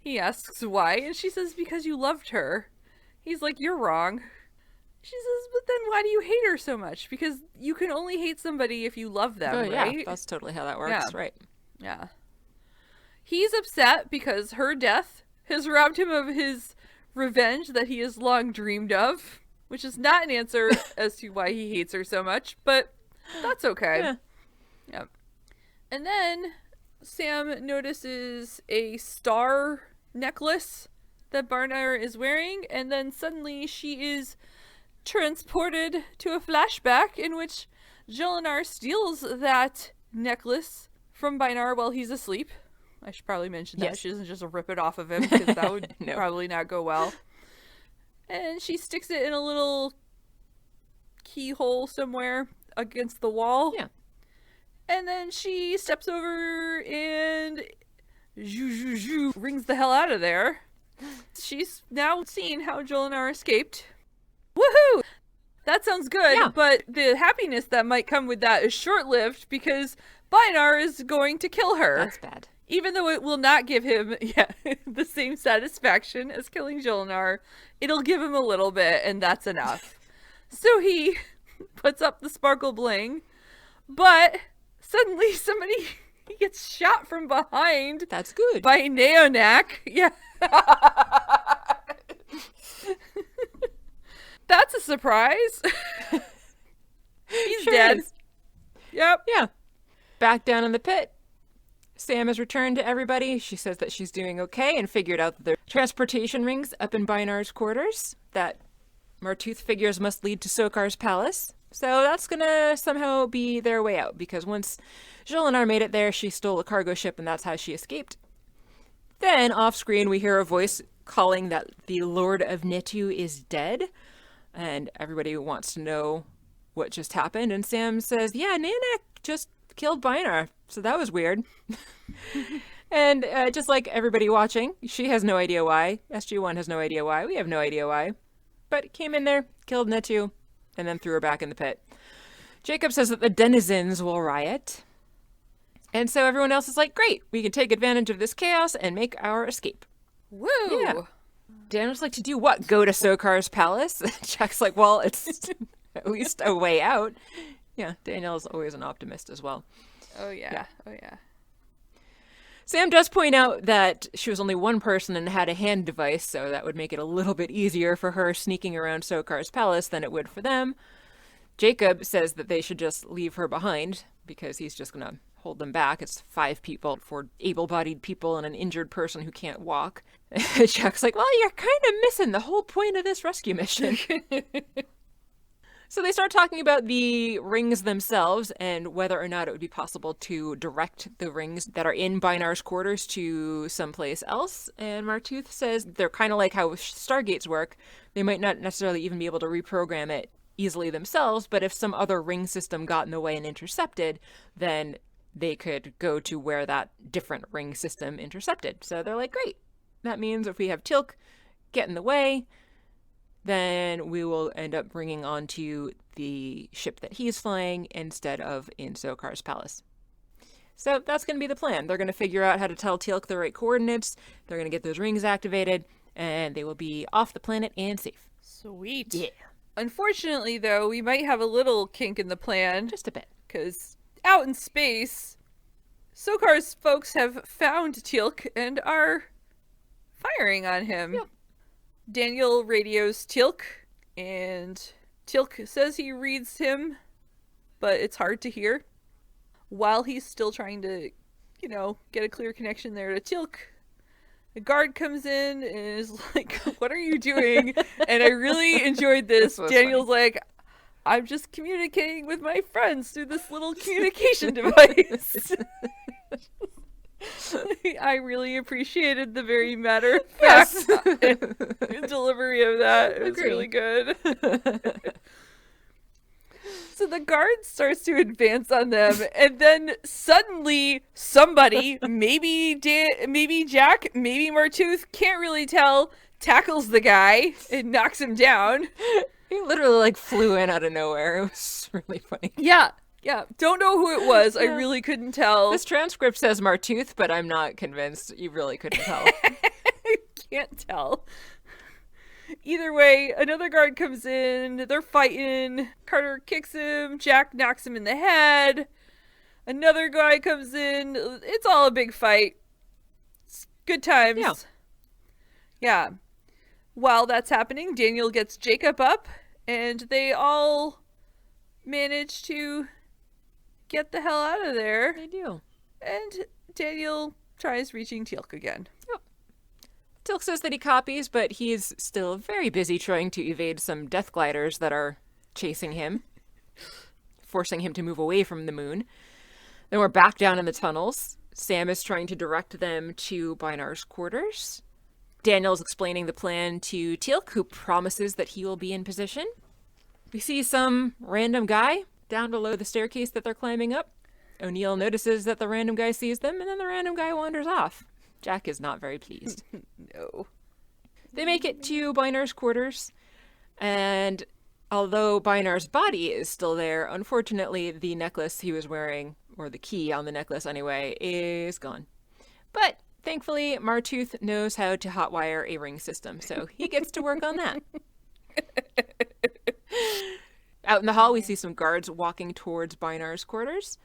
He asks why, and she says because you loved her. He's like, you're wrong. She says, but then why do you hate her so much? Because you can only hate somebody if you love them, right? Yeah, that's totally how that works, right? Yeah. He's upset because her death has robbed him of his revenge that he has long dreamed of, which is not an answer as to why he hates her so much, but that's okay. Yeah. And then Sam notices a star necklace that Barnard is wearing, and then suddenly she is transported to a flashback in which Jolinar steals that necklace from Barnard while he's asleep. I should probably mention that. Yes. She doesn't just rip it off of him, because that would No. probably not go well. And she sticks it in a little keyhole somewhere against the wall. Yeah. And then she steps over and rings the hell out of there. She's now seen how Jolinar escaped. Woohoo! That sounds good, Yeah. but the happiness that might come with that is short-lived because Barnard is going to kill her. That's bad. Even though it will not give him the same satisfaction as killing Jolinar, it'll give him a little bit, and that's enough. So he puts up the sparkle bling, but suddenly he gets shot from behind That's good. by Neonac. Yeah. That's a surprise. He's Sure dead. is. Yep. Yeah. Back down in the pit. Sam has returned to everybody. She says that she's doing okay and figured out that there are transportation rings up in Barnard's quarters that Martooth figures must lead to Sokar's palace. So that's going to somehow be their way out, because once Jolinar made it there, she stole a cargo ship, and that's how she escaped. Then, off screen, we hear a voice calling that the Lord of Netu is dead, and everybody wants to know what just happened. And Sam says, yeah, Nanak just killed Barnard, so that was weird. And just like everybody watching, she has no idea why. SG1 has no idea why. We have no idea why. But came in there, killed Netu, and then threw her back in the pit. Jacob says that the denizens will riot. And so everyone else is like, great, we can take advantage of this chaos and make our escape. Woo! Yeah. Daniel's like, to do what? Go to Sokar's palace? Jack's like, well, it's at least a way out. Yeah, Daniel's always an optimist as well. Oh, yeah. Yeah. Oh, yeah. Sam does point out that she was only one person and had a hand device, so that would make it a little bit easier for her sneaking around Sokar's palace than it would for them. Jacob says that they should just leave her behind because he's just going to hold them back. It's 5 people, 4 able-bodied people and an injured person who can't walk. Jack's like, well, you're kind of missing the whole point of this rescue mission. So they start talking about the rings themselves and whether or not it would be possible to direct the rings that are in Barnard's quarters to someplace else. And Martooth says they're kind of like how Stargates work. They might not necessarily even be able to reprogram it easily themselves, but if some other ring system got in the way and intercepted, then they could go to where that different ring system intercepted. So they're like, great. That means if we have Teal'c get in the way, then we will end up bringing onto the ship that he's flying instead of in Sokar's palace. So that's going to be the plan. They're going to figure out how to tell Teal'c the right coordinates. They're going to get those rings activated, and they will be off the planet and safe. Sweet. Yeah. Unfortunately, though, we might have a little kink in the plan. Just a bit. Because out in space, Sokar's folks have found Teal'c and are firing on him. Yep. Daniel radios Teal'c, and Teal'c says he reads him, but it's hard to hear. While he's still trying to, get a clear connection there to Teal'c, the guard comes in and is like, what are you doing? And I really enjoyed this. Daniel's like, I'm just communicating with my friends through this little communication device. I really appreciated the very matter-of-fact delivery of that. It was really good. So the guard starts to advance on them, and then suddenly somebody, maybe Jack, maybe Martooth, can't really tell, tackles the guy and knocks him down. He literally flew in out of nowhere. It was really funny. Yeah. Don't know who it was. I really couldn't tell. This transcript says Martooth, but I'm not convinced. You really couldn't tell. Can't tell. Either way, another guard comes in. They're fighting. Carter kicks him. Jack knocks him in the head. Another guy comes in. It's all a big fight. It's good times. Yeah. Yeah. While that's happening, Daniel gets Jacob up, and they all manage to get the hell out of there. They do. And Daniel tries reaching Teal'c again. Yep. Teal'c says that he copies, but he's still very busy trying to evade some death gliders that are chasing him, forcing him to move away from the moon. Then we're back down in the tunnels. Sam is trying to direct them to Bynar's quarters. Daniel's explaining the plan to Teal'c, who promises that he will be in position. We see some random guy down below the staircase that they're climbing up. O'Neill notices that the random guy sees them, and then the random guy wanders off. Jack is not very pleased. No. They make it to Bynar's quarters, and although Bynar's body is still there, unfortunately the necklace he was wearing, or the key on the necklace anyway, is gone. But thankfully, Martooth knows how to hotwire a ring system, so he gets to work on that. Out in the hall, we see some guards walking towards Bynar's quarters.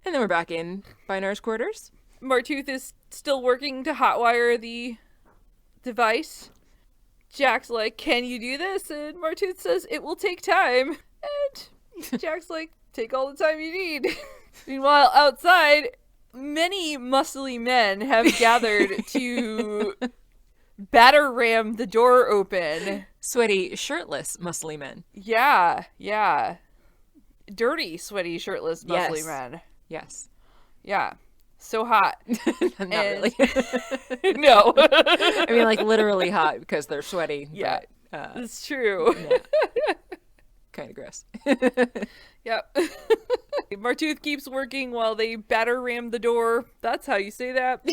And then we're back in Bynar's quarters. Martooth is still working to hotwire the device. Jack's like, can you do this? And Martooth says, it will take time. And Jack's like, take all the time you need. Meanwhile, outside, many muscly men have gathered to batter ram the door open. Sweaty, shirtless, muscly men. Yeah. Dirty, sweaty, shirtless, muscly Yes. men. Yes. Yeah. So hot. Not really. No. I mean, like, literally hot because they're sweaty. Yeah. But, It's true. kind of gross. Yep. Martooth keeps working while they batter ram the door. That's how you say that.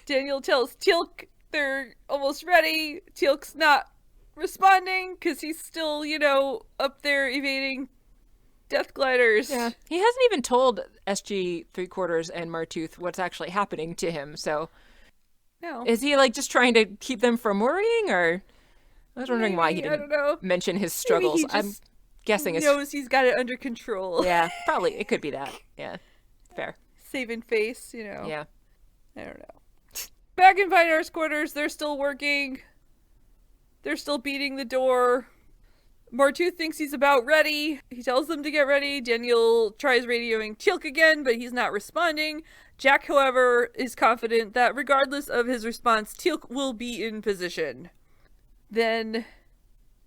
Daniel tells Teal'c they're almost ready. Teal'c's not responding because he's still, up there evading death gliders. Yeah. He hasn't even told SG-3 and Martooth what's actually happening to him, so No. is he, just trying to keep them from worrying, or I was wondering why he Maybe, I didn't don't know. mention his Maybe struggles. he I'm just guessing it's... knows he's got it under control. Yeah, probably. It could be that. Yeah. Fair. Saving face, Yeah. I don't know. Back in Bynar's quarters, they're still working. They're still beating the door. Martooth thinks he's about ready. He tells them to get ready. Daniel tries radioing Teal'c again, but he's not responding. Jack, however, is confident that regardless of his response, Teal'c will be in position. Then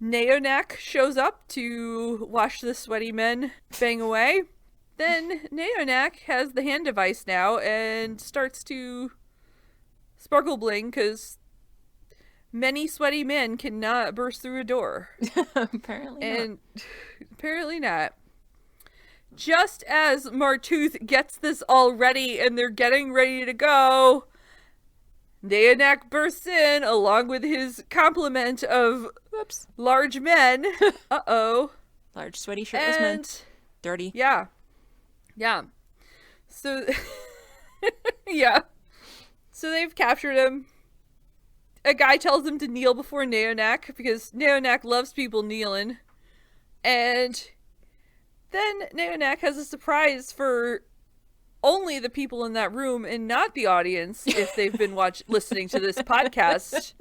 Neonak shows up to watch the sweaty men bang away. Then Neonak has the hand device now and starts to sparkle bling because many sweaty men cannot burst through a door. Apparently And apparently not. Just as Martooth gets this all ready and they're getting ready to go, Neonak bursts in along with his complement of Whoops. large men. Uh-oh. Large, sweaty, shirtless men. And Dirty. yeah. So yeah. So they've captured him. A guy tells him to kneel before Neonak because Neonak loves people kneeling. And then Neonak has a surprise for only the people in that room and not the audience if they've been listening to this podcast.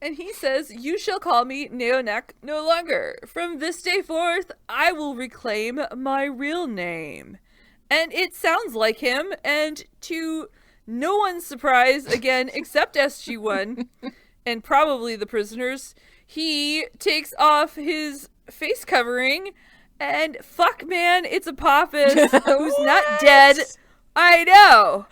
And he says, "You shall call me Neonak no longer. From this day forth, I will reclaim my real name." And it sounds like him, and to no one's surprise, again, except SG1, and probably the prisoners, he takes off his face covering, and fuck man, it's Apophis, who's not dead. I know.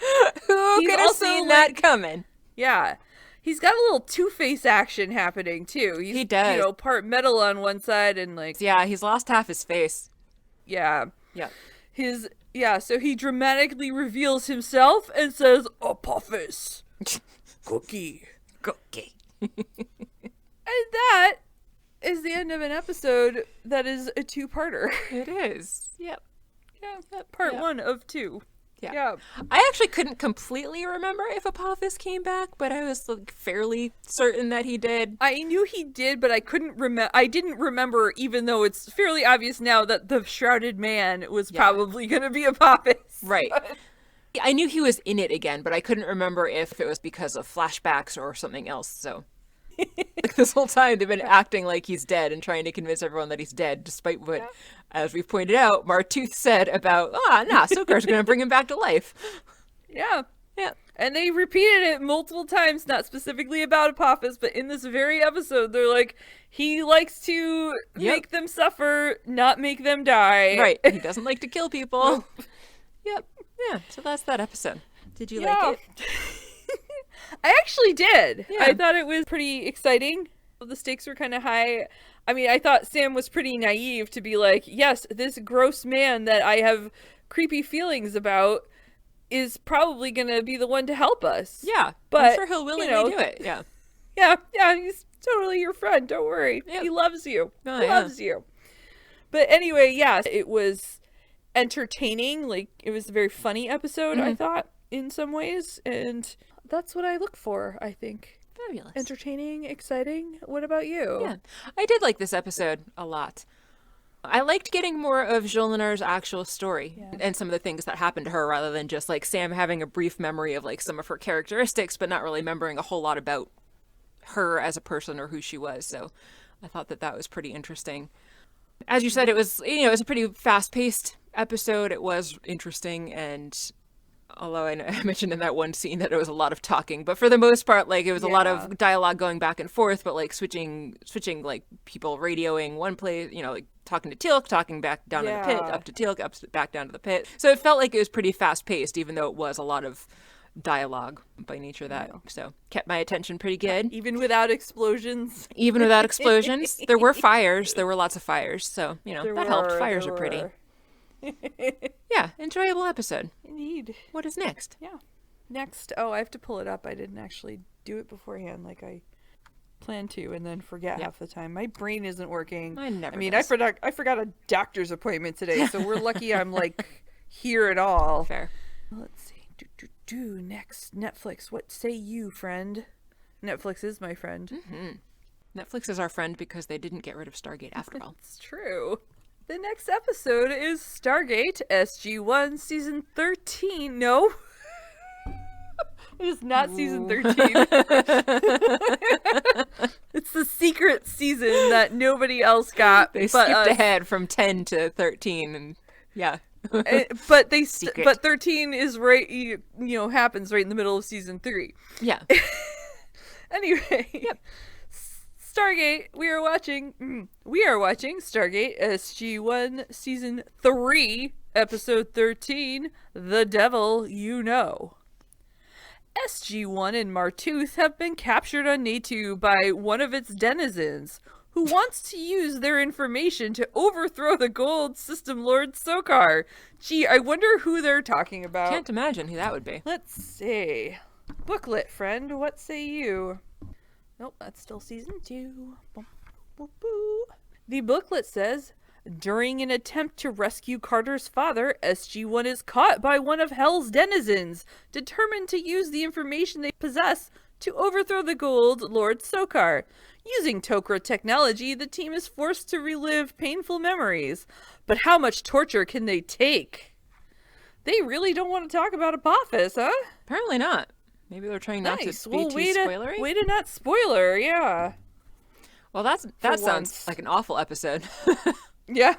Who He's could have also, seen that coming? Yeah. He's got a little Two-Face action happening, too. He does. Part metal on one side and, Yeah, he's lost half his face. yeah. Yeah. So he dramatically reveals himself and says, Apophis. Cookie. Cookie. And that is the end of an episode that is a two-parter. It is. Yep. Yeah, part 1 of 2. Yeah. I actually couldn't completely remember if Apophis came back, but I was like fairly certain that he did. I knew he did, but I couldn't remember. I didn't remember, even though it's fairly obvious now that the shrouded man was probably going to be Apophis. Right. I knew he was in it again, but I couldn't remember if it was because of flashbacks or something else. So like this whole time they've been acting like he's dead and trying to convince everyone that he's dead, despite what, as we've pointed out, Martooth said about, Sokar's going to bring him back to life. Yeah. Yeah. And they repeated it multiple times, not specifically about Apophis, but in this very episode, they're like, he likes to make them suffer, not make them die. Right. He doesn't like to kill people. Yep. Yeah. So that's that episode. Did you like it? I actually did. Yeah. I thought it was pretty exciting. The stakes were kind of high. I mean, I thought Sam was pretty naive to be like, yes, this gross man that I have creepy feelings about is probably going to be the one to help us. Yeah. But, I'm sure he'll willingly do it. Yeah. Yeah, he's totally your friend. Don't worry. Yep. He loves you. Oh, He loves you. But anyway, it was entertaining. Like, it was a very funny episode, I thought, in some ways. And that's what I look for, I think. Fabulous. Entertaining, exciting. What about you? Yeah. I did like this episode a lot. I liked getting more of Jolinar's actual story and some of the things that happened to her, rather than just like Sam having a brief memory of like some of her characteristics, but not really remembering a whole lot about her as a person or who she was. So I thought that was pretty interesting. As you said, it was, it was a pretty fast-paced episode. It was interesting, and although I mentioned in that one scene that it was a lot of talking, but for the most part, like, it was a lot of dialogue going back and forth, but like switching like people radioing one place, like talking to Teal'c, talking back down to the pit, up to Teal'c, back down to the pit. So it felt like it was pretty fast-paced, even though it was a lot of dialogue by nature of that. So kept my attention pretty good. Even without explosions. Even without explosions. There were fires. There were lots of fires. So, that helped. Fires are pretty. Yeah, enjoyable episode. Indeed. What is next? Yeah. Next, I have to pull it up. I didn't actually do it beforehand like I planned to, and then forget half the time. My brain isn't working. I forgot a doctor's appointment today, so we're lucky I'm like here at all. Fair. Let's see. Next, Netflix. What say you, friend? Netflix is my friend. Mm-hmm. Netflix is our friend because they didn't get rid of Stargate after all. It's true. The next episode is Stargate SG-1 Season 13. No. It is not Season 13. It's the secret season that nobody else got. They skipped ahead from 10 to 13, and yeah. But 13 is right, happens right in the middle of Season 3. Yeah. Anyway. Yep. Stargate, we are watching Stargate SG-1 Season 3, Episode 13, The Devil You Know. SG-1 and Martooth have been captured on Natu by one of its denizens, who wants to use their information to overthrow the gold system lord Sokar. Gee, I wonder who they're talking about. Can't imagine who that would be. Let's see. Booklet, friend, what say you? Nope, that's still Season 2. The booklet says, during an attempt to rescue Carter's father, SG-1 is caught by one of Hell's denizens, determined to use the information they possess to overthrow the gold Lord Sokar. Using Tok'ra technology, the team is forced to relive painful memories. But how much torture can they take? They really don't want to talk about Apophis, huh? Apparently not. Maybe they're trying not to be too spoilery. Way to not spoiler, yeah. Well, that sounds like an awful episode. Yeah.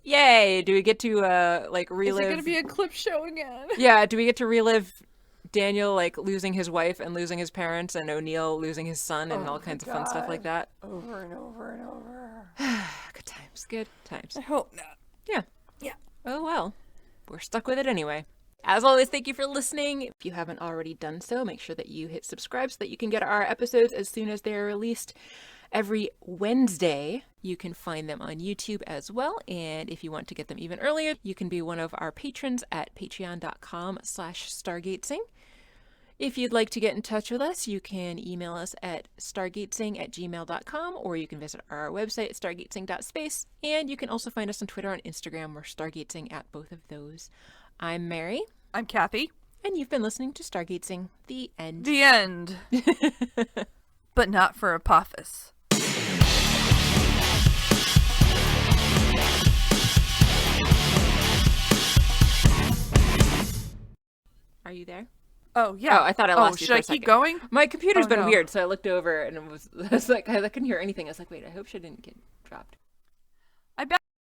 Yay! Do we get to relive? Is it going to be a clip show again? Yeah. Do we get to relive Daniel losing his wife and losing his parents, and O'Neill losing his son, and all kinds of fun stuff like that? Over and over and over. Good times. Good times. I hope not. Yeah. Yeah. Oh well. We're stuck with it anyway. As always, thank you for listening. If you haven't already done so, make sure that you hit subscribe so that you can get our episodes as soon as they're released every Wednesday. You can find them on YouTube as well. And if you want to get them even earlier, you can be one of our patrons at patreon.com/stargatezing. If you'd like to get in touch with us, you can email us at stargatezing@gmail.com, or you can visit our website at stargatezing.space. And you can also find us on Twitter and Instagram. We're Stargatezing at both of those. I'm Mary. I'm Kathy. And you've been listening to Stargatezing. The end. The end. But not for Apophis. Are you there? Oh, yeah. Oh, I thought I lost you should for I a second. keep going? My computer's been no. weird, so I looked over and I was like, I couldn't hear anything. I was like, wait, I hope she didn't get dropped.